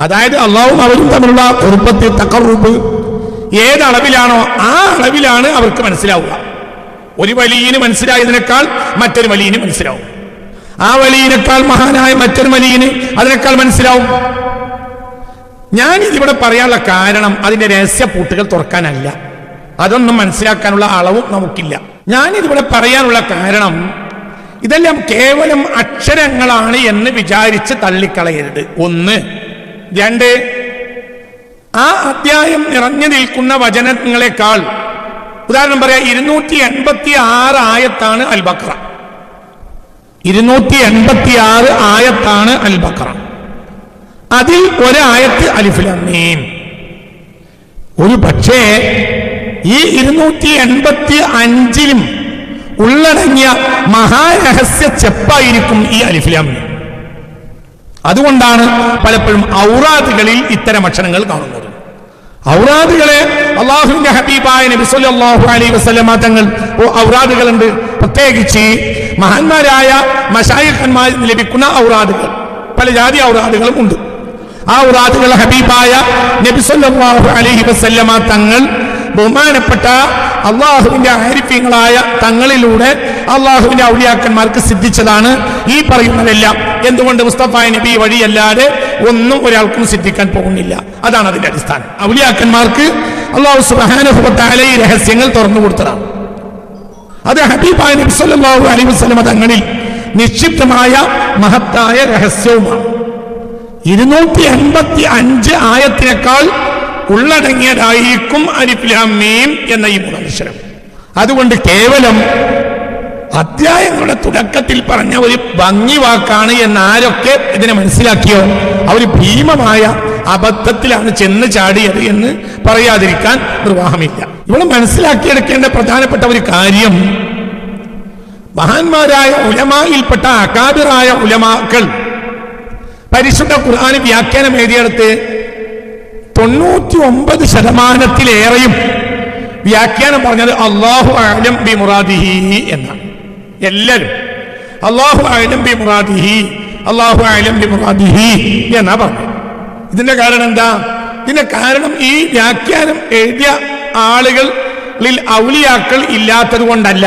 അതായത് അള്ളാഹും അവരും തമ്മിലുള്ള ഖുർബത്ത്, തഖറുബ് ഏതളവിലാണോ ആ അളവിലാണ് അവർക്ക് മനസ്സിലാവുക. ഒരു വലിയന് മനസ്സിലായതിനേക്കാൾ മറ്റൊരു വലിയന് മനസ്സിലാവും. ആ വലിയനേക്കാൾ മഹാനായ മറ്റൊരു വലിയന് അതിനേക്കാൾ മനസ്സിലാവും. ഞാൻ ഇതിവിടെ പറയാനുള്ള കാരണം അതിന്റെ രഹസ്യപ്പൂട്ടുകൾ തുറക്കാനല്ല, അതൊന്നും മനസ്സിലാക്കാനുള്ള അളവും നമുക്കില്ല. ഞാനിതിവിടെ പറയാനുള്ള കാരണം ഇതെല്ലാം കേവലം അക്ഷരങ്ങളാണ് എന്ന് വിചാരിച്ച് തള്ളിക്കളയരുത്. ഒന്ന്. രണ്ട്, ആ അധ്യായം നിറഞ്ഞു നിൽക്കുന്ന വചനങ്ങളെക്കാൾ, ഉദാഹരണം പറയാം, 286 ആയത്താണ് അൽ ബഖറ. 286 ആയത്താണ് അൽ ബഖറ. അതിൽ ഒരായത്ത് അലിഫ് ലാം മീം. ഒരു പക്ഷേ ഈ 285 ഉള്ളടങ്ങിയ മഹാരഹസ്യ ചെപ്പായിരിക്കും ഈ അലിഫ് ലാം മീം. അതുകൊണ്ടാണ് പലപ്പോഴും ഔറാദുകളിൽ ഇത്തരം അക്ഷരങ്ങൾ കാണുന്നത്. ഔറാദുകളെ അള്ളാഹുവിന്റെ ഹബീബായ നബി സല്ലല്ലാഹു അലൈഹി വസല്ലമ തങ്ങൾ ഔറാദുകളുണ്ട്. പ്രത്യേകിച്ച് മഹാന്മാരായ മശായിഖന്മാരിൽ ലഭിക്കുന്ന ഔറാദുകൾ, പല ജാതി ഔറാദുകളും ഉണ്ട്. ആ ഔറാദുകൾ ഹബീബായ നബി സല്ലല്ലാഹു അലൈഹി വസല്ലമ തങ്ങൾ ബഹുമാനപ്പെട്ട അള്ളാഹുവിന്റെ ആരിഫ്യങ്ങളായ തങ്ങളിലൂടെ അള്ളാഹുവിന്റെ ഔലിയാക്കന്മാർക്ക് സിദ്ധിച്ചതാണ് ഈ പറയുന്നതെല്ലാം. എന്തുകൊണ്ട്? മുസ്തഫ നബി വഴിയല്ലാതെ ഒന്നും ഒരാൾക്കും സിദ്ധിക്കാൻ പോകുന്നില്ല. അതാണ് അതിന്റെ അടിസ്ഥാനം. ഔലിയാക്കന്മാർക്ക് അള്ളാഹു സുബ്ഹാനഹു വ തആല ഈ രഹസ്യങ്ങൾ തുറന്നു കൊടുത്തതാണ്. അത് ഹബീബായ നബി സല്ലല്ലാഹു അലൈഹി വസല്ലം തങ്ങളിൽ നിക്ഷിപ്തമായ മഹത്തായ രഹസ്യവുമാണ്. 285 ആയത്തിനേക്കാൾ ഉള്ളടങ്ങിയതായിരിക്കും അലിഫ് ലാം മീം എന്ന ഈ മൂന്നക്ഷരം. അതുകൊണ്ട് കേവലം അധ്യായങ്ങളുടെ തുടക്കത്തിൽ പറഞ്ഞ ഒരു ഭംഗി വാക്കാണ് എന്ന് ആരൊക്കെ ഇതിനെ മനസ്സിലാക്കിയോ അവർ ഭീമമായ അബദ്ധത്തിലാണ് ചെന്ന് ചാടിയത് എന്ന് പറയാതിരിക്കാൻ നിർവാഹമില്ല. ഇവിടെ മനസ്സിലാക്കിയെടുക്കേണ്ട പ്രധാനപ്പെട്ട ഒരു കാര്യം, മഹാന്മാരായ ഉലമായിൽപ്പെട്ട അകാബിറായ ഉലമാക്കൾ പരിശുദ്ധ ഖുർആൻ വ്യാഖ്യാനം എഴുതിയെടുത്ത് 99% വ്യാഖ്യാനം പറഞ്ഞത് അല്ലാഹു അഅലം ബി മുറാദിഹി എന്നാണ്. എല്ലാവരും അല്ലാഹു അഅലം ബി മുറാദിഹി, അല്ലാഹു അഅലം ബി മുറാദിഹി എന്നാ പറഞ്ഞു. ഇതിന്റെ കാരണം എന്താ? ഇതിന്റെ കാരണം ഈ വ്യാഖ്യാനം എഴുതിയ ആളുകളിൽ ഔലിയാക്കൾ ഇല്ലാത്തത് കൊണ്ടല്ല.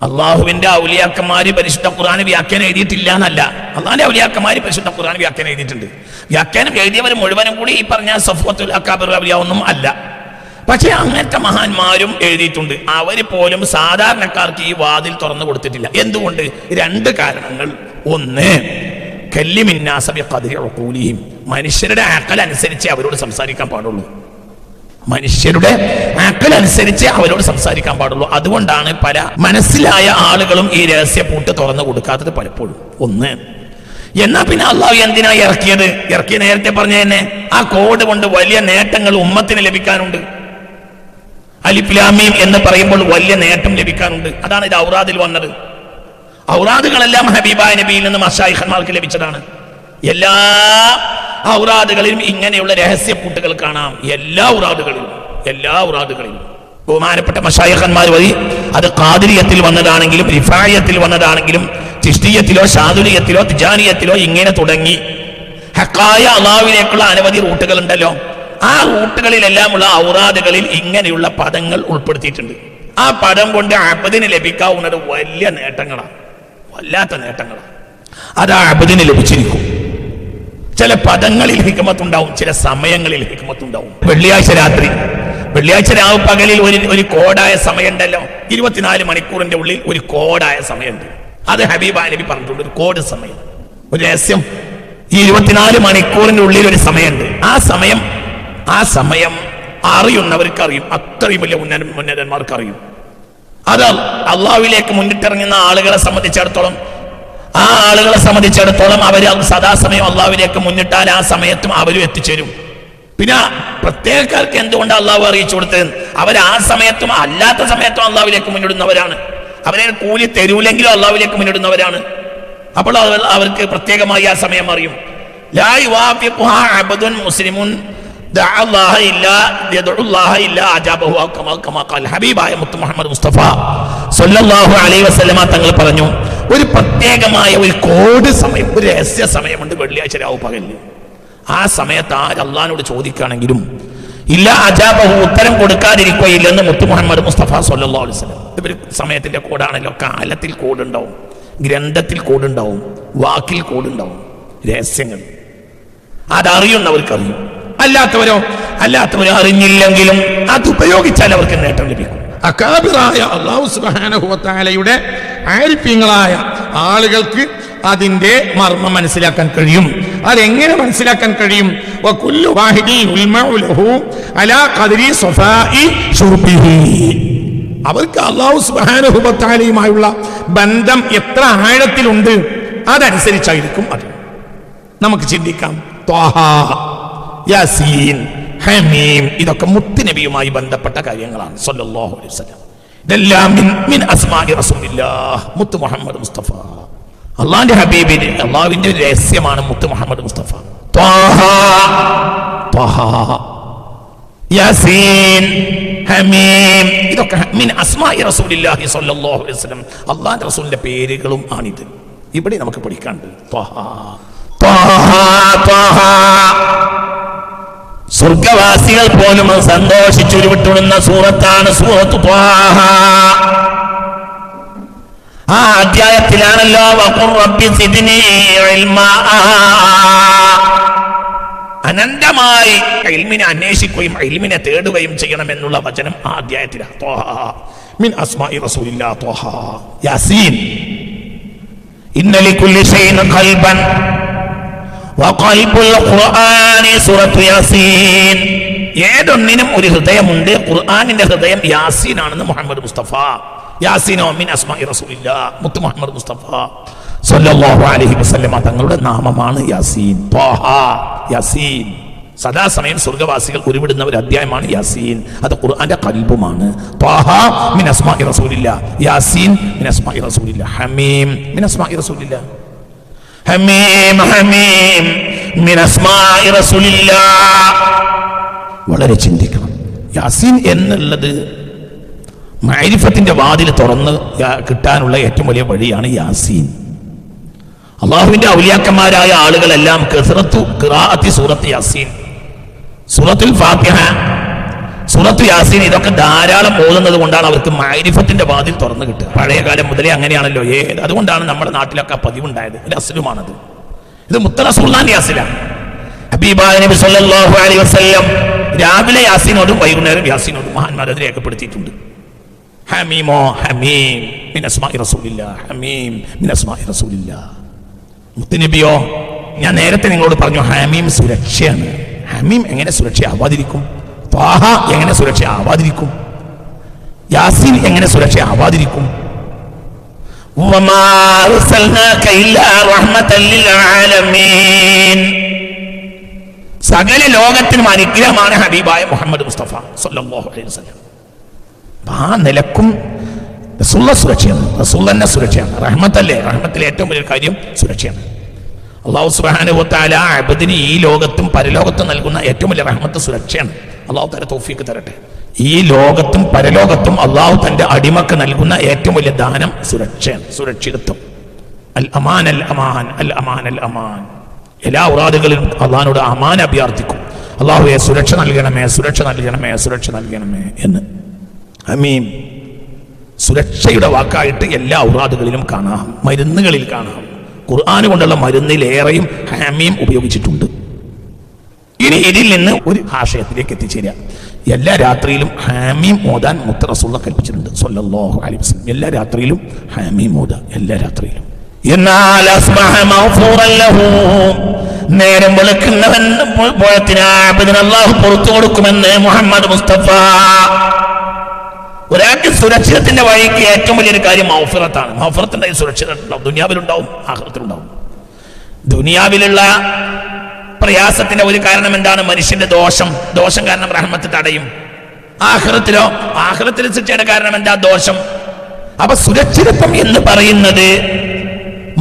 അള്ളാഹുവിന്റെ ഔലിയാക്കന്മാര് പരിശുദ്ധ ഖുർആൻ വ്യാഖ്യാനം എഴുതിയിട്ടില്ല എന്നല്ല. അള്ളാഹിന്റെ ഔലിയാക്കന്മാര് പരിശുദ്ധ ഖുർആൻ വ്യാഖ്യാനം എഴുതിയിട്ടുണ്ട്. വ്യാഖ്യാനം എഴുതിയവർ മുഴുവനും കൂടി ഈ പറഞ്ഞ സഫ്വത്തുൽ അക്കാബിർ അവലിയാവൊന്നും അല്ല. പക്ഷെ അങ്ങനത്തെ മഹാന്മാരും എഴുതിയിട്ടുണ്ട്. അവര് പോലും സാധാരണക്കാർക്ക് ഈ വാതിൽ തുറന്നു കൊടുത്തിട്ടില്ല. എന്തുകൊണ്ട്? 2 കാരണങ്ങൾ. ഒന്ന്, കല്ലിമിന്നാസ ബിഖദ്രി ഉഖൂലിഹിം, മനുഷ്യരുടെ അഖൽ അനുസരിച്ച് അവരോട് സംസാരിക്കാൻ പാടുള്ളൂ. മനുഷ്യരുടെ അഖൽ അനുസരിച്ച് അവരോട് സംസാരിക്കാൻ പാടുള്ളൂ. അതുകൊണ്ടാണ് പല മനസ്സിലായ ആളുകളും ഈ രഹസ്യ പൂട്ട് തുറന്നു കൊടുക്കാത്തത് പലപ്പോഴും. ഒന്ന്. എന്നാ പിന്നെ അള്ളാഹു എന്തിനാ ഇറക്കിയ നേരത്തെ പറഞ്ഞ തന്നെ ആ കോഡ് കൊണ്ട് വലിയ നേട്ടങ്ങൾ ഉമ്മത്തിന് ലഭിക്കാനുണ്ട്. അലിഫ് ലാം മീം എന്ന് പറയുമ്പോൾ വലിയ നേട്ടം ലഭിക്കാനുണ്ട്. അതാണ് ഇത് ഔറാദിൽ വന്നത്. ഔറാദുകളെല്ലാം ഹബീബായ നബിയിൽ നിന്ന് മശായിഖന്മാർക്ക് ലഭിച്ചതാണ്. എല്ലാ ഔറാദുകളിലും ഇങ്ങനെയുള്ള രഹസ്യപ്പൂട്ടുകൾ കാണാം. എല്ലാ ഔറാദുകളിലും ബഹുമാനപ്പെട്ട മശായിഖന്മാർ വഴി, അത് ഖാദിരിയത്തിൽ വന്നതാണെങ്കിലും റിഫായത്തിൽ വന്നതാണെങ്കിലും ചിശ്തിയത്തിലോ ഷാദുലിയത്തിലോ തിജാനിയത്തിലോ ഇങ്ങനെ തുടങ്ങി ഹക്കായ അള്ളാഹുവിലേക്കുള്ള അനവധി റൂട്ടുകൾ ഉണ്ടല്ലോ. ആ റൂട്ടുകളിലെല്ലാമുള്ള ഔറാദുകളിൽ ഇങ്ങനെയുള്ള പദങ്ങൾ ഉൾപ്പെടുത്തിയിട്ടുണ്ട്. ആ പദം കൊണ്ട് അബ്ദിന് ലഭിക്കാവുന്നത് വലിയ നേട്ടങ്ങളാണ്, വല്ലാത്ത നേട്ടങ്ങളാണ്. അത് ആ അബ്ദിന് ലഭിച്ചിരിക്കും. ചില പദങ്ങളിൽ ഹിക്മത്തുണ്ടാവും, ചില സമയങ്ങളിൽ ഹിക്മത്തുണ്ടാവും. വെള്ളിയാഴ്ച രാവ് പകലിൽ ഒരു കോഡായ സമയമുണ്ടല്ലോ. 24 മണിക്കൂറിന്റെ ഉള്ളിൽ ഒരു കോഡായ സമയമുണ്ട്. അത് ഹബീബായ നബി പറഞ്ഞിട്ടുണ്ട്. ഒരു കോഡ് സമയം, ഒരു രഹസ്യം. ഈ 24 മണിക്കൂറിന്റെ ഉള്ളിൽ ഒരു സമയമുണ്ട്. ആ സമയം അറിയുന്നവർക്ക് അറിയും. അത്രയും വലിയ ഉന്നതന്മാർക്ക് അറിയും. അത് അള്ളാഹുവിലേക്ക് മുന്നിട്ടിറങ്ങുന്ന ആളുകളെ സംബന്ധിച്ചിടത്തോളം അവർ സദാസമയം അള്ളാഹുവിലേക്ക് മുന്നിട്ടാൽ ആ സമയത്തും അവരും എത്തിച്ചേരും. പിന്നെ പ്രത്യേകക്കാർക്ക് എന്തുകൊണ്ട് അള്ളാഹു അറിയിച്ചു കൊടുത്തത്? അവർ ആ സമയത്തും അല്ലാത്ത സമയത്തും അള്ളാഹുവിലേക്ക് മുന്നിടുന്നവരാണ്. അവരെ കൂലി തരൂലെങ്കിലും അള്ളാഹുവിലേക്ക് മുന്നിടുന്നവരാണ്. അപ്പോൾ അവർക്ക് പ്രത്യേകമായി ആ സമയം അറിയും. ലാ യുവാഫിഖുഹാ അബ്ദുൻ മുസ്ലിമുൻ ദഅ അല്ലാഹ ഇല്ലാ യദഉ അല്ലാഹ ഇല്ലാ അജാബഹു കമാ ഖാൽ. ഹബീബായ മുത്ത് മുഹമ്മദ് മുസ്തഫ സല്ലല്ലാഹു അലൈഹി വസല്ലമ തങ്ങൾ പറഞ്ഞു, ഒരു പ്രത്യേകമായ ഒരു കോഡ് സമയം, ഒരു രഹസ്യ സമയമുണ്ട് വെള്ളിയാഴ്ച രാവ് പകലിൽ. ആ സമയത്ത് ആര് അള്ളാഹിനോട് ചോദിക്കുകയാണെങ്കിലും ഇല്ല അജാബഹു ഉത്തരം കൊടുക്കാതിരിക്കുകയില്ലെന്ന് മുത്ത് മുഹമ്മദ് മുസ്തഫ സല്ലല്ലാഹു അലൈഹി വസല്ലം. ഇവർ സമയത്തിന്റെ കോഡാണല്ലോ. കാലത്തിൽ കോഡുണ്ടാവും, ഗ്രന്ഥത്തിൽ കോഡുണ്ടാവും, വാക്കിൽ കോഡുണ്ടാവും, രഹസ്യങ്ങൾ. അതറിയുന്നവർക്കറിയും. അല്ലാത്തവരോ അറിഞ്ഞില്ലെങ്കിലും അത് ഉപയോഗിച്ചാൽ അവർക്ക് നേട്ടം ലഭിക്കും. അകാബിറായ അല്ലാഹു സുബ്ഹാനഹു വ തആലയുടെ ആരിഫീങ്ങളായ ആളുകൾക്ക് അതിന്റെ മർമ്മം മനസ്സിലാക്കാൻ കഴിയും. അതെങ്ങനെ മനസ്സിലാക്കാൻ കഴിയും? വകുല്ലു വാഹിദിൻ യുൽമഉ ലഹു അലാ ഖദ്രി സഫാഇ ശുർബിഹി. അവർക്ക് അല്ലാഹു സുബ്ഹാനഹു വ തആലയുമായുള്ള ബന്ധം എത്ര ആഴത്തിലുണ്ട് അതനുസരിച്ചായിരിക്കും അത്. നമുക്ക് ചിന്തിക്കാം. ത്വാഹ, യാസീൻ, ഹമീം, ഇതൊക്കെ മുത്തുനബിയുമായി ബന്ധപ്പെട്ട കാര്യങ്ങളാണ് സല്ലല്ലാഹു അലൈഹി വസല്ലം. ഇതെല്ലാം മിൻ അസ്മാഇ റസൂലില്ലാഹ്, മുത്ത് മുഹമ്മദ് മുസ്തഫ. അള്ളാഹിന്റെ ഹബീബിന് അള്ളാഹുവിന്റെ രഹസ്യമാണ് മുത്ത് മുഹമ്മദ് മുസ്തഫ. ത്വാഹ, ത്വാഹ, യാസീൻ, ഹമീം, ഇതൊക്കെ മിൻ അസ്മാഇ റസൂലില്ലാഹി സ്വല്ലല്ലാഹു അലൈഹി വസല്ലം, അള്ളാഹിന്റെ റസൂലിന്റെ പേരുകളും ആണിത്. ഇവിടെ നമുക്ക് പഠിക്കാനുണ്ട്. ത്വാഹ, ത്വാഹ, ത്വാഹ. സ്വർഗവാസികൾ പോലും സന്തോഷിച്ചുരുവിട്ടുടുന്ന സൂറത്താണ് സൂറത്തു ത്വാഹ. ആ അധ്യായത്തിലാണല്ലോ വഖുർ റബ്ബി സിദ്നി ഇൽമാ, അനന്തമായി ഇൽമിനെ അന്വേഷിക്കുകയും ഇൽമിനെ തേടുകയും ചെയ്യണമെന്നുള്ള വചനം ആ അധ്യായത്തിലാണ്. ത്വാഹ മിൻ അസ്മാഇ റസൂലില്ലാഹ്. ത്വാഹ, യാസീൻ, ഇന്ന ലികുല്ലി ഷൈഇൻ ഖൽബൻ വഖൽബുൽ ഖുർആനി സൂറത്തു യാസീൻ. ഏതൊന്നിനും ഒരു ഹൃദയമുണ്ട്. ഖുർആനിന്റെ ഹൃദയം യാസീൻ ആണെന്ന് മുഹമ്മദ് മുസ്തഫ. യാസീനോ മിൻ അസ്മാഇ റസൂലില്ലാഹ്, മുത്ത് മുഹമ്മദ് മുസ്തഫ സല്ലല്ലാഹു അലൈഹി വസല്ലമ തങ്ങളുടെ നാമമാണ് യാസീൻ. ത്വാഹ, യാസീൻ. സദാസമയം സ്വർഗവാസികൾ ഉരുവിടുന്ന ഒരു അധ്യായമാണ് യാസീൻ. അത് ഖുർആന്റെ ഖൽബുമാണ്. ത്വാഹ മിൻ അസ്മാഇ റസൂലില്ലാഹ്, യാസീൻ മിൻ അസ്മാഇ റസൂലില്ലാഹ്, ഹമീം മിൻ അസ്മാഇ റസൂലില്ലാഹ്. ഹമീം, ഹമീം മിൻ അസ്മാഇ റസൂലില്ലാഹ്. വളരെ ചിന്തിക്കണം. യാസീൻ എന്നുള്ളത് മഅരിഫത്തിന്റെ വാതിൽ തുറന്ന് കിട്ടാനുള്ള ഏറ്റവും വലിയ വഴിയാണ് യാസീൻ. അള്ളാഹുവിന്റെ ഔലിയാക്കന്മാരായ ആളുകളെല്ലാം കസറത്തു ഖിറാഅത്തി സൂറത്ത് യാസീൻ, സൂറത്തുൽ ഫാത്തിഹ, സൂറത്തു യാസീൻ, ഇതൊക്കെ ധാരാളം ഓതുന്നത് കൊണ്ടാണ് അവർക്ക് മഅരിഫത്തിന്റെ വാതിൽ തുറന്നു കിട്ടുക. പഴയ കാലം മുതലേ അങ്ങനെയാണല്ലോ. അതുകൊണ്ടാണ് നമ്മുടെ നാട്ടിലൊക്കെ പതിവുണ്ടായത്. ഒരു അസ്ലുമാണത്. ഇത് മുത്ത റസൂലുള്ളാഹിന്റെ യാസീനാണ്. ഹബീബായ നബി സല്ലല്ലാഹു അലൈഹി വസല്ലം രാവിലെ യാസീനോടും വൈകുന്നേരം യാസീനോടും മഹാന്മാർ അത് രേഖപ്പെടുത്തിയിട്ടുണ്ട്. ഹമീമോ, ഹമീം മിൻ അസ്മാഇ റസൂലില്ലാഹ്, ഹമീം മിൻ അസ്മാഇ റസൂലില്ലാഹ്. മുത്തുനബിയോ, ഞാൻ നേരത്തെ നിങ്ങളോട് പറഞ്ഞു ഹമീം സുരക്ഷയാണ്. ഹമീം എങ്ങനെ സുരക്ഷയാവാതിരിക്കും? ത്വാഹ എങ്ങനെ സുരക്ഷയാവാതിരിക്കും? യാസീൻ എങ്ങനെ സുരക്ഷയാവാതിരിക്കും? വമാ അർസൽനാക ഇല്ലാ റഹ്മതൻ ലിൽ ആലമീൻ. സകല ലോകത്തിനും അനുഗ്രഹമാണ് ഹബീബായ മുഹമ്മദ് മുസ്തഫ സല്ലല്ലാഹു അലൈഹി വസല്ലം. ആ നിലക്കും റസൂല സുരക്ഷയാണ്. റസൂൽ തന്നെ സുരക്ഷയാണ്. റഹ്മത്തല്ലേ? റഹ്മത്തിലെ ഏറ്റവും വലിയ കാര്യം സുരക്ഷയാണ്. അല്ലാഹു സുബ്ഹാനഹു വ തആല അബ്ദിന് ഈ ലോകത്തും പരലോകത്തും നൽകുന്ന ഏറ്റവും വലിയ റഹ്മത്ത് സുരക്ഷയാണ്. അല്ലാഹു തആല തൗഫീഖ് തരട്ടെ. ഈ ലോകത്തും പരലോകത്തും അല്ലാഹു തന്റെ അടിമക്ക് നൽകുന്ന ഏറ്റവും വലിയ ദാനം സുരക്ഷയാണ്, സുരക്ഷിതത്വം. അൽ അമാൻ, അൽ അമാൻ, അൽ അമാൻ, അൽ അമാൻ. എല്ലാ ഉറാദുകളിലും അള്ളാഹിനോട് അമാൻ അഭ്യർത്ഥിക്കും. അല്ലാഹുവേ സുരക്ഷ നൽകണമേ, സുരക്ഷ നൽകണമേ, സുരക്ഷ നൽകണമേ എന്ന്. ഹമീം സുരക്ഷയുടെ വാക്കായിട്ട് എല്ലാ ഔറാദുകളിലും കാണാം, മരുന്നുകളിൽ കാണാം. ഖുർആൻ കൊണ്ടുള്ള മരുന്നിലേറെയും ഹമീം ഉപയോഗിച്ചിട്ടുണ്ട്. ഇനി ഇതിൽ നിന്ന് ഒരു ആശയത്തിലേക്ക് എത്തിച്ചേരാം. എല്ലാ രാത്രിയിലും ഹമീം ഓതാൻ മുത്ത് റസൂലുള്ളാഹി കൽപ്പിച്ചിട്ടുണ്ട് സല്ലല്ലാഹു അലൈഹി വസല്ലം. എല്ലാ രാത്രിയിലും ഹമീം ഓതാൻ, എല്ലാ രാത്രിയിലും. എന്നാൽ അസ്ബഹ മഗ്ഫൂറൻ ലഹു, നേരം വെളുക്കുന്നവൻ പോയതിന് അല്ലാഹു പുറത്തു കൊടുക്കുമെന്ന് മുഹമ്മദ് മുസ്തഫ. ഒരാൾക്ക് സുരക്ഷിതത്തിന്റെ വഴിക്ക് ഏറ്റവും വലിയൊരു കാര്യം മഗ്ഫിറത്താണ്. മഗ്ഫിറത്തിന്റെ സുരക്ഷിത ഉണ്ടാവും, ദുനിയാവിലുണ്ടാവും, ആഖിറത്തിലുണ്ടാവും. ദുനിയാവിലുള്ള പ്രയാസത്തിന്റെ ഒരു കാരണം എന്താണ്? മനുഷ്യന്റെ ദോഷം. ദോഷം കാരണം റഹ്മത്ത് തടയും. ആഖിറത്തിലോ? ആഖിറത്തിൽ ശിക്ഷയുടെ കാരണം എന്താ? ദോഷം. അപ്പൊ സുരക്ഷിതത്വം എന്ന് പറയുന്നത്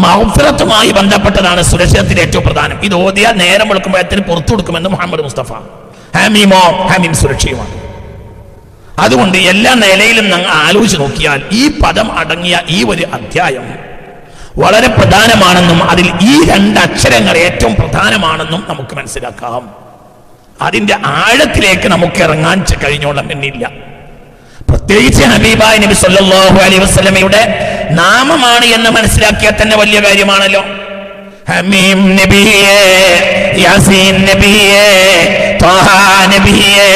മഗ്ഫിറത്തുമായി ബന്ധപ്പെട്ടതാണ് സുരക്ഷിതത്തിന്റെ ഏറ്റവും പ്രധാനം. ഇത് ഓതിയാൽ നേരം വെളുക്കുമ്പോഴത്തിന് പുറത്തു കൊടുക്കുമെന്ന് മുഹമ്മദ് മുസ്തഫ. ഹാമീമോ ഹാമീം സുരക്ഷയുമാണ്. അതുകൊണ്ട് എല്ലാ നിലയിലും നിങ്ങൾ ആലോചിച്ച് നോക്കിയാൽ ഈ പദം അടങ്ങിയ ഈ ഒരു അധ്യായം വളരെ പ്രധാനമാണെന്നും അതിൽ ഈ 2 അക്ഷരങ്ങൾ ഏറ്റവും പ്രധാനമാണെന്നും നമുക്ക് മനസ്സിലാക്കാം. അതിന്റെ ആഴത്തിലേക്ക് നമുക്ക് ഇറങ്ങാൻ കഴിഞ്ഞോളം എന്നില്ല. പ്രത്യേകിച്ച് ഹബീബായ നബി സല്ലല്ലാഹു അലൈഹി വസല്ലമയുടെ നാമമാണ് എന്ന് മനസ്സിലാക്കിയാൽ തന്നെ വലിയ കാര്യമാണല്ലോ. ഹമീം നബിയേ, യാസീൻ നബിയേ, ത്വാഹ നബിയേ,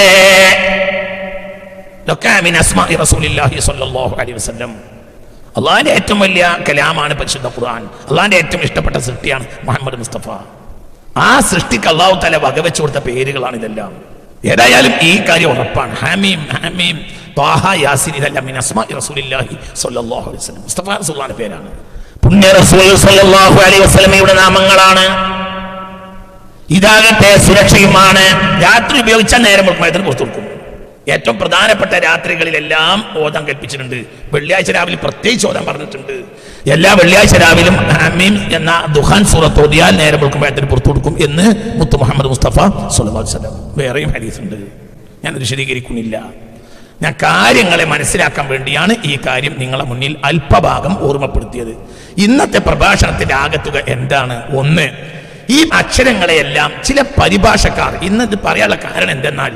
ഇതൊക്കെ മിൻ അസ്മാഇ റസൂലില്ലാഹി സ്വല്ലല്ലാഹു അലൈഹി വസല്ലം. അള്ളാഹിന്റെ ഏറ്റവും വലിയ കലാമാണ് പരിശുദ്ധ ഖുർആൻ. അള്ളാഹിന്റെ ഏറ്റവും ഇഷ്ടപ്പെട്ട സൃഷ്ടിയാണ് മുഹമ്മദ് മുസ്തഫ. ആ സൃഷ്ടിക്ക് അള്ളാഹു തആല വകവെച്ചു കൊടുത്ത പേരുകളാണ് ഇതെല്ലാം. ഏതായാലും ഈ കാര്യം ഉറപ്പാണ്. ഹമീം, ഹമീം, ത്വാഹ, യാസീൻ ഇതെല്ലാം മിൻ അസ്മാഇ റസൂലില്ലാഹി സ്വല്ലല്ലാഹു അലൈഹി വസല്ലം. മുസ്തഫ റസൂലുള്ളാഹിന്റെ പേരാണ്. പുണ്യ റസൂൽ സ്വല്ലല്ലാഹു അലൈഹി വസല്ലമയുടെ നാമങ്ങളാണ്. ഇതാകട്ടെ സുരക്ഷയുമാണ്. രാത്രി ഉപയോഗിച്ചാൽ നേരം വെളുക്കുമ്പോൾ പുറത്തു കൊടുക്കും. ഏറ്റവും പ്രധാനപ്പെട്ട രാത്രികളിലെല്ലാം ഓതാൻ കൽപ്പിച്ചിട്ടുണ്ട്. വെള്ളിയാഴ്ച രാവിലെ പ്രത്യേകിച്ച് ഓതാൻ പറഞ്ഞിട്ടുണ്ട്. എല്ലാ വെള്ളിയാഴ്ച രാവിലും ഹമീം എന്ന ദുഹാൻ സൂറത്ത് ഓതിയാൽ നേരം വെളുക്കുമ്പോഴത്തിന് പുറത്തു കൊടുക്കും എന്ന് മുത്ത് മുഹമ്മദ് മുസ്തഫ സ്വല്ലല്ലാഹു അലൈഹി വസല്ലം. വേറെയും ഹദീസുണ്ട്, ഞാനത് വിശദീകരിക്കുന്നില്ല. ഞാൻ കാര്യങ്ങളെ മനസ്സിലാക്കാൻ വേണ്ടിയാണ് ഈ കാര്യം നിങ്ങളെ മുന്നിൽ അല്പഭാഗം ഓർമ്മപ്പെടുത്തിയത്. ഇന്നത്തെ പ്രഭാഷണത്തിന്റെ ആകത്തുക എന്താണ്? ഒന്ന്, ഈ അക്ഷരങ്ങളെയെല്ലാം ചില പരിഭാഷക്കാർ ഇന്നത് പറയാനുള്ള കാരണം എന്തെന്നാൽ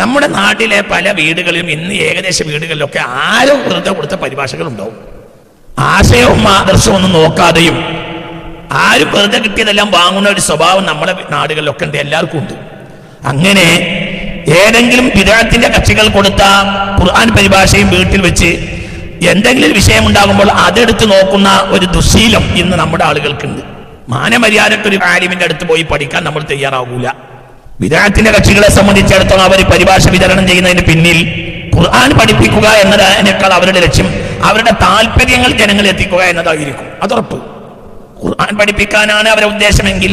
നമ്മുടെ നാട്ടിലെ പല വീടുകളിലും ഇന്ന് ഏകദേശ വീടുകളിലൊക്കെ ആരോ വെറുതെ കൊടുത്ത പരിഭാഷകൾ ഉണ്ടാവും. ആശയവും ആദർശവും ഒന്നും നോക്കാതെയും ആരും വെറുതെ കിട്ടിയതെല്ലാം വാങ്ങുന്ന ഒരു സ്വഭാവം നമ്മുടെ നാടുകളിലൊക്കെ ഉണ്ട്, എല്ലാവർക്കും ഉണ്ട്. അങ്ങനെ ഏതെങ്കിലും വിദഅത്തിന്റെ കക്ഷികൾ കൊടുത്ത ഖുർആൻ പരിഭാഷയും വീട്ടിൽ വെച്ച് എന്തെങ്കിലും വിഷയം ഉണ്ടാകുമ്പോൾ അതെടുത്ത് നോക്കുന്ന ഒരു ദുശീലം ഇന്ന് നമ്മുടെ ആളുകൾക്കുണ്ട്. മാനമര്യാദക്ക് ഒരു ആലിമിന്റെ അടുത്ത് പോയി പഠിക്കാൻ നമ്മൾ തയ്യാറാകൂല. വിദഅത്തിന്റെ കക്ഷികളെ സംബന്ധിച്ചിടത്തോളം അവർ പരിഭാഷ വിതരണം ചെയ്യുന്നതിന് പിന്നിൽ ഖുർആൻ പഠിപ്പിക്കുക എന്നതിനേക്കാൾ അവരുടെ ലക്ഷ്യം അവരുടെ താല്പര്യങ്ങൾ ജനങ്ങളിൽ എത്തിക്കുക എന്നതായിരിക്കും. അതുറപ്പ്. ഖുർആൻ പഠിപ്പിക്കാനാണ് അവരുടെ ഉദ്ദേശമെങ്കിൽ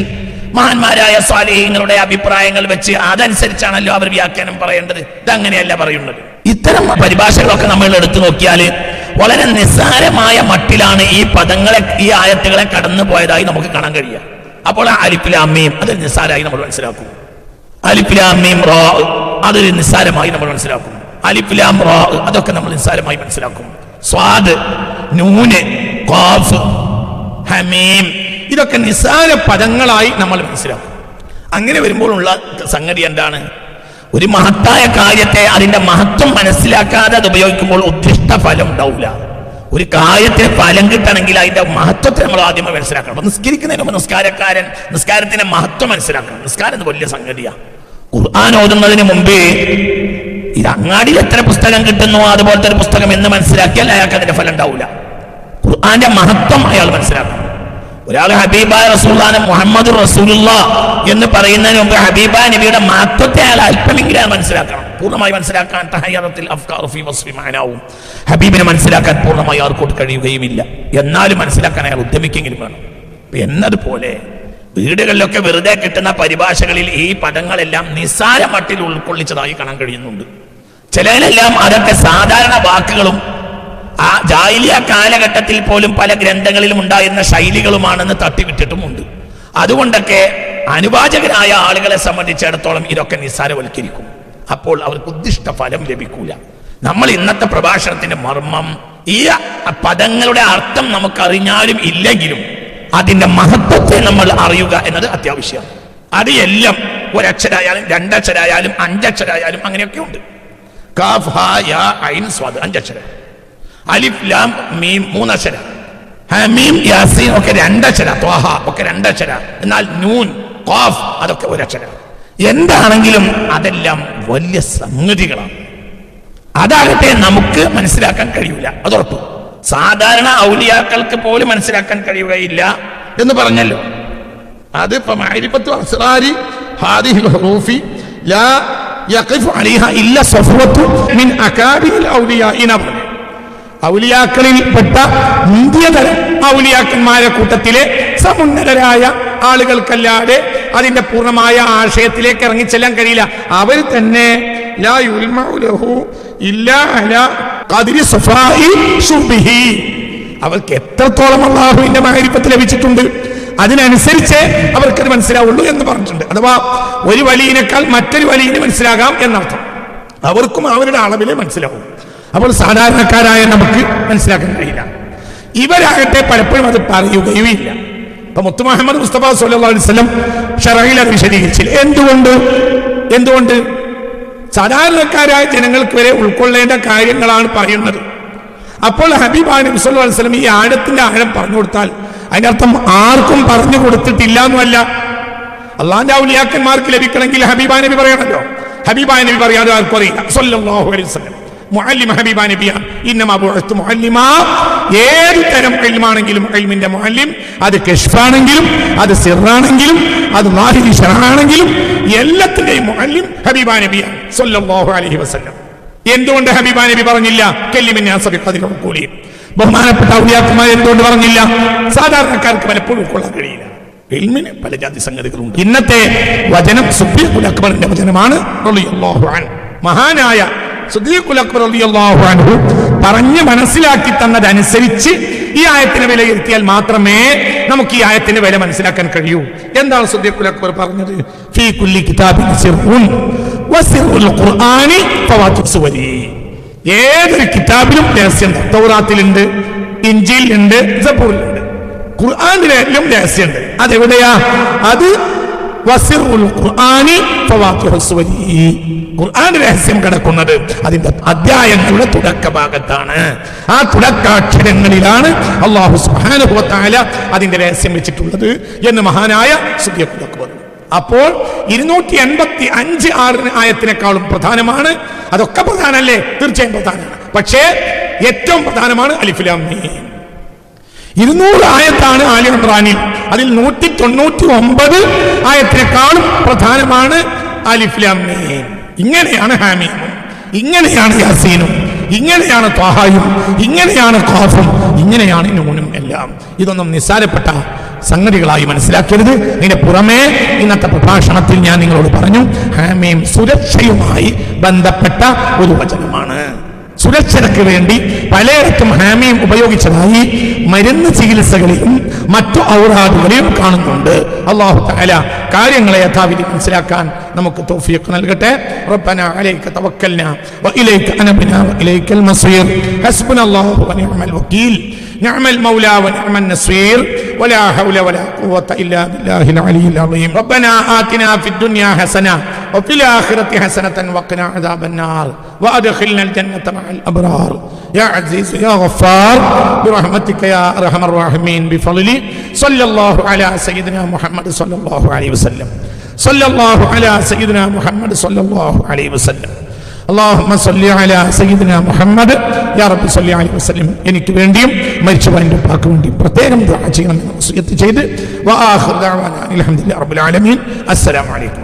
മഹാന്മാരായ സ്വാലിഹീങ്ങളുടെ അഭിപ്രായങ്ങൾ വെച്ച് അതനുസരിച്ചാണല്ലോ അവർ വ്യാഖ്യാനം പറയേണ്ടത്. ഇതങ്ങനെയല്ല പറയുന്നത്. ഇത്തരം പരിഭാഷകളൊക്കെ നമ്മൾ എടുത്തു നോക്കിയാൽ വളരെ നിസ്സാരമായ മട്ടിലാണ് ഈ പദങ്ങളെ, ഈ ആയത്തുകളെ കടന്നു പോയതായി നമുക്ക് കാണാൻ കഴിയുക. അപ്പോൾ അലിഫ് ലാം മീം അത് നിസ്സാരമായി നമ്മൾ മനസ്സിലാക്കും. അലിഫ് ലാം മീം റാ അതൊരു നിസ്സാരമായി നമ്മൾ മനസ്സിലാക്കും. അലിഫ് ലാം റാ അതൊക്കെ നമ്മൾ നിസ്സാരമായി മനസ്സിലാക്കും. സ്വാദ്, നൂന്, ഖാഫ്, ഹമീം ഇതൊക്കെ നിസ്സാര പദങ്ങളായി നമ്മൾ മനസ്സിലാക്കും. അങ്ങനെ വരുമ്പോഴുള്ള സംഗതി എന്താണ്? ഒരു മഹത്തായ കാര്യത്തെ അതിന്റെ മഹത്വം മനസ്സിലാക്കാതെ അത് ഉപയോഗിക്കുമ്പോൾ ഉദ്ദിഷ്ട ഫലം ഉണ്ടാവില്ല. ഒരു കാര്യത്തിന് ഫലം കിട്ടണമെങ്കിൽ അതിന്റെ മഹത്വത്തെ നമ്മൾ ആദ്യമേ മനസ്സിലാക്കണം. അപ്പൊ നിസ്കരിക്കുന്നതിന് മുമ്പ് നിസ്കാരത്തിന്റെ മഹത്വം മനസ്സിലാക്കണം. നിസ്കാരം എന്ന് വലിയ സംഗതിയാണ്. ഖുർആൻ ഓതുന്നതിന് മുമ്പ് ഇത് അങ്ങാടിയിൽ എത്ര പുസ്തകം കിട്ടുന്നു അതുപോലത്തെ ഒരു പുസ്തകം എന്ന് മനസ്സിലാക്കിയാൽ അയാൾക്ക് അതിന്റെ ഫലം ഉണ്ടാവില്ല. ഖുർആന്റെ മഹത്വം അയാൾ മനസ്സിലാക്കണം. ഒരാൾ ഹബീബായ റസൂലുള്ളാഹിനെ മുഹമ്മദ് റസൂലുള്ളാഹ് എന്ന് പറയുന്നതിന് മുമ്പ് ഹബീബായ നബിയുടെ മഹത്വത്തെ അയാൾ അല്പമെങ്കിലും മനസ്സിലാക്കണം. പൂർണ്ണമായി മനസ്സിലാക്കാൻ തഹയ്യറത്തിൽ അഫ്കാറു ഫീ വസ്ഫി മഅനാഹു ഹബീബിനെ മനസ്സിലാക്കാൻ പൂർണ്ണമായി ആർക്കോട്ട് കഴിയുകയുമില്ല. എന്നാലും മനസ്സിലാക്കാൻ അയാൾ ഉദ്യമിക്കെങ്കിലും വേണം. എന്നതുപോലെ വീടുകളിലൊക്കെ വെറുതെ കിട്ടുന്ന പരിഭാഷകളിൽ ഈ പദങ്ങളെല്ലാം നിസ്സാര മട്ടിൽ ഉൾക്കൊള്ളിച്ചതായി കാണാൻ കഴിയുന്നുണ്ട്. ചിലതിലെല്ലാം അതൊക്കെ സാധാരണ വാക്കുകളും ആ ജാഹിലിയ കാലഘട്ടത്തിൽ പോലും പല ഗ്രന്ഥങ്ങളിലും ഉണ്ടായിരുന്ന ശൈലികളുമാണെന്ന് തട്ടിവിട്ടിട്ടുമുണ്ട്. അതുകൊണ്ടൊക്കെ അനുവാചകരായ ആളുകളെ സംബന്ധിച്ചിടത്തോളം ഇതൊക്കെ നിസ്സാരവൽക്കരിക്കും. അപ്പോൾ അവർക്ക് ഉദ്ദിഷ്ട ഫലം ലഭിക്കൂല. നമ്മൾ ഇന്നത്തെ പ്രഭാഷണത്തിന്റെ മർമ്മം ഈ പദങ്ങളുടെ അർത്ഥം നമുക്കറിഞ്ഞാലും ഇല്ലെങ്കിലും അതിന്റെ മഹത്വത്തെ നമ്മൾ അറിയുക എന്നത് അത്യാവശ്യമാണ്. അത് എല്ലാം ഒരക്ഷരായാലും രണ്ടക്ഷരായാലും അഞ്ചക്ഷരായാലും അങ്ങനെയൊക്കെ ഉണ്ട്. കാഫ് ഹാ യാ ഐൻ സ്വാദ് 5 അക്ഷരം, അലിഫ് ലാം മീം 3 അക്ഷരം, ഹമീം യാസീൻ ഒക്കെ 2 അക്ഷരം, ത്വാഹ ഒക്കെ 2 അക്ഷരം. എന്നാൽ നൂൻ ഖാഫ് അതൊക്കെ 1 അക്ഷരം. എന്താണെങ്കിലും അതെല്ലാം വലിയ സംഗതികളാണ്. അതാകട്ടെ നമുക്ക് മനസ്സിലാക്കാൻ കഴിയൂല, അതുറപ്പ്. സാധാരണ ഔലിയാക്കൾക്ക് പോലും മനസ്സിലാക്കാൻ കഴിയുകയില്ല എന്ന് പറഞ്ഞല്ലോ. അത് ഇപ്പൊ മഅരിഫത്തു അസ്റാരി ഹാദിഹിൽ ഹുറൂഫി ലാ യഖിഫു അലൈഹ ഇല്ല സഫവത്തു മിൻ അകാബിൽ ഔലിയാഇന. ഔലിയാക്കളിൽ പെട്ട മുന്തിയതരം ഔലിയാക്കന്മാരെ കൂട്ടത്തിലെ സമുന്നതരായ ആളുകൾക്കല്ലാതെ അതിന്റെ പൂർണ്ണമായ ആശയത്തിലേക്ക് ഇറങ്ങിച്ചെല്ലാൻ കഴിയില്ല. അവർ തന്നെ ലാ യുൽമഉ ലഹു ഇല്ലാ അലാ ഖദ്രി സഫാഇ ശുബിഹി, അവർക്ക് എത്രത്തോളം അള്ളാഹുവിന്റെ മഅരിഫത്ത് ലഭിച്ചിട്ടുണ്ട് അതിനനുസരിച്ച് അവർക്കത് മനസ്സിലാവുള്ളൂ എന്ന് പറഞ്ഞിട്ടുണ്ട്. അഥവാ ഒരു വലിയനേക്കാൾ മറ്റൊരു വലിയന് മനസ്സിലാകാം എന്നർത്ഥം. അവർക്കും അവരുടെ അളവിലെ മനസ്സിലാവും. അപ്പോൾ സാധാരണക്കാരായ നമുക്ക് മനസ്സിലാക്കാൻ കഴിയില്ല. ഇവരാകട്ടെ പലപ്പോഴും അത് പറയുകയും ഇല്ല. ഇപ്പൊ മുത്ത് മുഹമ്മദ് മുസ്തഫ സ്വല്ലല്ലാഹു അലൈഹി വസല്ലം ശറഈൽ അത് വിശദീകരിച്ചില്ല. എന്തുകൊണ്ട് സാധാരണക്കാരായ ജനങ്ങൾക്ക് വരെ ഉൾക്കൊള്ളേണ്ട കാര്യങ്ങളാണ് പറയുന്നത്. അപ്പോൾ ഹബീബായ നബി സല്ലല്ലാഹു അലൈഹി വസല്ലം ഈ ആഴത്തിന്റെ ആഴം പറഞ്ഞു കൊടുത്താൽ അതിനർത്ഥം ആർക്കും പറഞ്ഞു കൊടുത്തിട്ടില്ല എന്നല്ല. അള്ളാന്റെ ഔലിയാക്കന്മാർക്ക് ലഭിക്കണമെങ്കിൽ ഹബീബായ നബി പറയണല്ലോ. ഹബീബായ നബി പറയാതെ ആർക്കും അറിയില്ല. സല്ലല്ലാഹു അലൈഹി വസല്ലം മുഅല്ലിം ഹബീബായ നബിയാണ്. ഇന്നമാ ബുഇസ്തു മുഅല്ലിമാ. ഏത് തരം ഇൽമാണെങ്കിലും ഇൽമിന്റെ മുഅല്ലിം, അത് കശ്ഫാണെങ്കിലും അത് സിറാണെങ്കിലും അത് ലാഹിരി ശറആണെങ്കിലും എല്ലാത്തിന്റെയും മുഅല്ലിം ഹബീബായ നബിയാണ് സല്ലല്ലാഹു അലൈഹി വസല്ലം. എന്തുകൊണ്ട് ഹബീബായ നബി പറഞ്ഞില്ല കല്ലിമിന്നാസ ബിഖദ്രി ഖൂലി? ബഹുമാനപ്പെട്ട ഔലിയാക്കന്മാർ എന്തുകൊണ്ട് പറഞ്ഞില്ല? സാധാരണക്കാർക്ക് പലപ്പോഴും ഉൾക്കൊള്ളാൻ കഴിയില്ല. ഇൽമിന് പല ജാതി സംഗതികളുണ്ട്. ഇന്നത്തെ വചനം സിദ്ദീഖുൽ അക്ബറിന്റെ വചനമാണ് റളിയല്ലാഹു അൻഹു. മഹാനായ സിദ്ദീഖുൽ അക്ബർ റളിയല്ലാഹു അൻഹു പറഞ്ഞ് മനസ്സിലാക്കി തന്നതനുസരിച്ച് ഈ ആയത്തിനെ വിലയിരുത്തിയാൽ മാത്രമേ നമുക്ക് ഈ ആയത്തിന്റെ വില മനസ്സിലാക്കാൻ കഴിയൂ. എന്താണ് സിദ്ദീഖുൽ അക്ബർ പറഞ്ഞത്? ഫീ കുല്ലി കിതാബിൻ സിർറുൻ വസിർറുൽ ഖുർആനി ഫവാത്തിഹു സുവരി. ഏതൊരു കിതാബിലും രഹസ്യമുണ്ട്. തൗറാത്തിലുണ്ട്, ഇൻജീലിലുണ്ട്, സബൂറിലുണ്ട്. ഖുർആനിലും രഹസ്യമുണ്ട്. അതെവിടെയാ? അത് വസിർറുൽ ഖുർആനി ഫവാത്തിഹു സുവരി. ഖുർആൻ രഹസ്യം കിടക്കുന്നത് അതിന്റെ അധ്യായങ്ങളുടെ തുടക്ക ഭാഗത്താണ്. ആ തുടക്കാക്ഷരങ്ങളിലാണ് അല്ലാഹു സുബ്ഹാനഹു വ തആല അതിന്റെ രഹസ്യം വെച്ചിട്ടുള്ളത് എന്ന് മഹാനായ സിദ്ദീഖുൽ അക്ബർ. അപ്പോൾ 285 ആയത്തിനേക്കാളും പ്രധാനമാണ്. അതൊക്കെ പ്രധാനമല്ലേ? തീർച്ചയായും പ്രധാനമാണ്. പക്ഷേ ഏറ്റവും പ്രധാനമാണ് അലിഫ് ലാം മീം. 200 ആയത്താണ് ആലി ഇംറാനിൽ. അതിൽ 199 ആയത്തിനേക്കാളും പ്രധാനമാണ് അലിഫ് ലാം മീം. ഇങ്ങനെയാണ് ഹാമീമും, ഇങ്ങനെയാണ് യാസീനും, ഇങ്ങനെയാണ് ത്വാഹയും, ഇങ്ങനെയാണ് ഖാഫും, ഇങ്ങനെയാണ് നൂനും എല്ലാം. ഇതൊന്നും നിസ്സാരപ്പെട്ട സംഗതികളായി മനസ്സിലാക്കരുത്. ഇതിന് പുറമെ ഇന്നത്തെ പ്രഭാഷണത്തിൽ ഞാൻ നിങ്ങളോട് പറഞ്ഞു, ഹാമീം സുരക്ഷയുമായി ബന്ധപ്പെട്ട ഒരു വചനമാണ്. സുരക്ഷയ്ക്ക് വേണ്ടി പലയിടത്തും ഹാമീം ഉപയോഗിച്ചതായി മരുന്ന് ചികിത്സകളിലും മറ്റു ഔറാദുകളിലും കാണുന്നുണ്ട്. അല്ലാഹു തആല കാര്യങ്ങളെ യഥാവിധി മനസ്സിലാക്കാൻ നമുക്ക് തൗഫീഖ് നൽകട്ടെ. റബ്ബനാ അലൈക തവക്കൽനാ വഇലൈക അനബ്നാ വഇലൈക്കൽ മസീർ. ഹസ്ബുനല്ലാഹു വനിഅമൽ വകീൽ. നിഅമൽ മൗലാ വനിഅമൻ നസീർ. ولا حول ولا قوة إلا بالله العلي العظيم. ربنا آتنا في الدنيا حسنة وفي الآخرة حسنة وقنا عذاب النار وأدخلنا الجنة مع الأبرار يا عزيز يا غفار برحمتك يا أرحم الراحمين بفضلي. صلى الله على سيدنا محمد صلى الله عليه وسلم. صلى الله على سيدنا محمد صلى الله عليه وسلم. اللهم صل على سيدنا محمد يا رب صل عليه وسلم. എനിക്ക് വേണ്ടിയും മരിച്ചുപോയവരുടെ ഉപ്പാക്ക് വേണ്ടിയും പ്രത്യേകം ദുആ ചെയ്യണമെന്ന് വസിയത്ത് ചെയ്ത് വആഖിറു ദഅവാനാ അൽഹംദുലില്ലാഹി റബ്ബിൽ ആലമീൻ. അസ്സലാമു അലൈക്കും.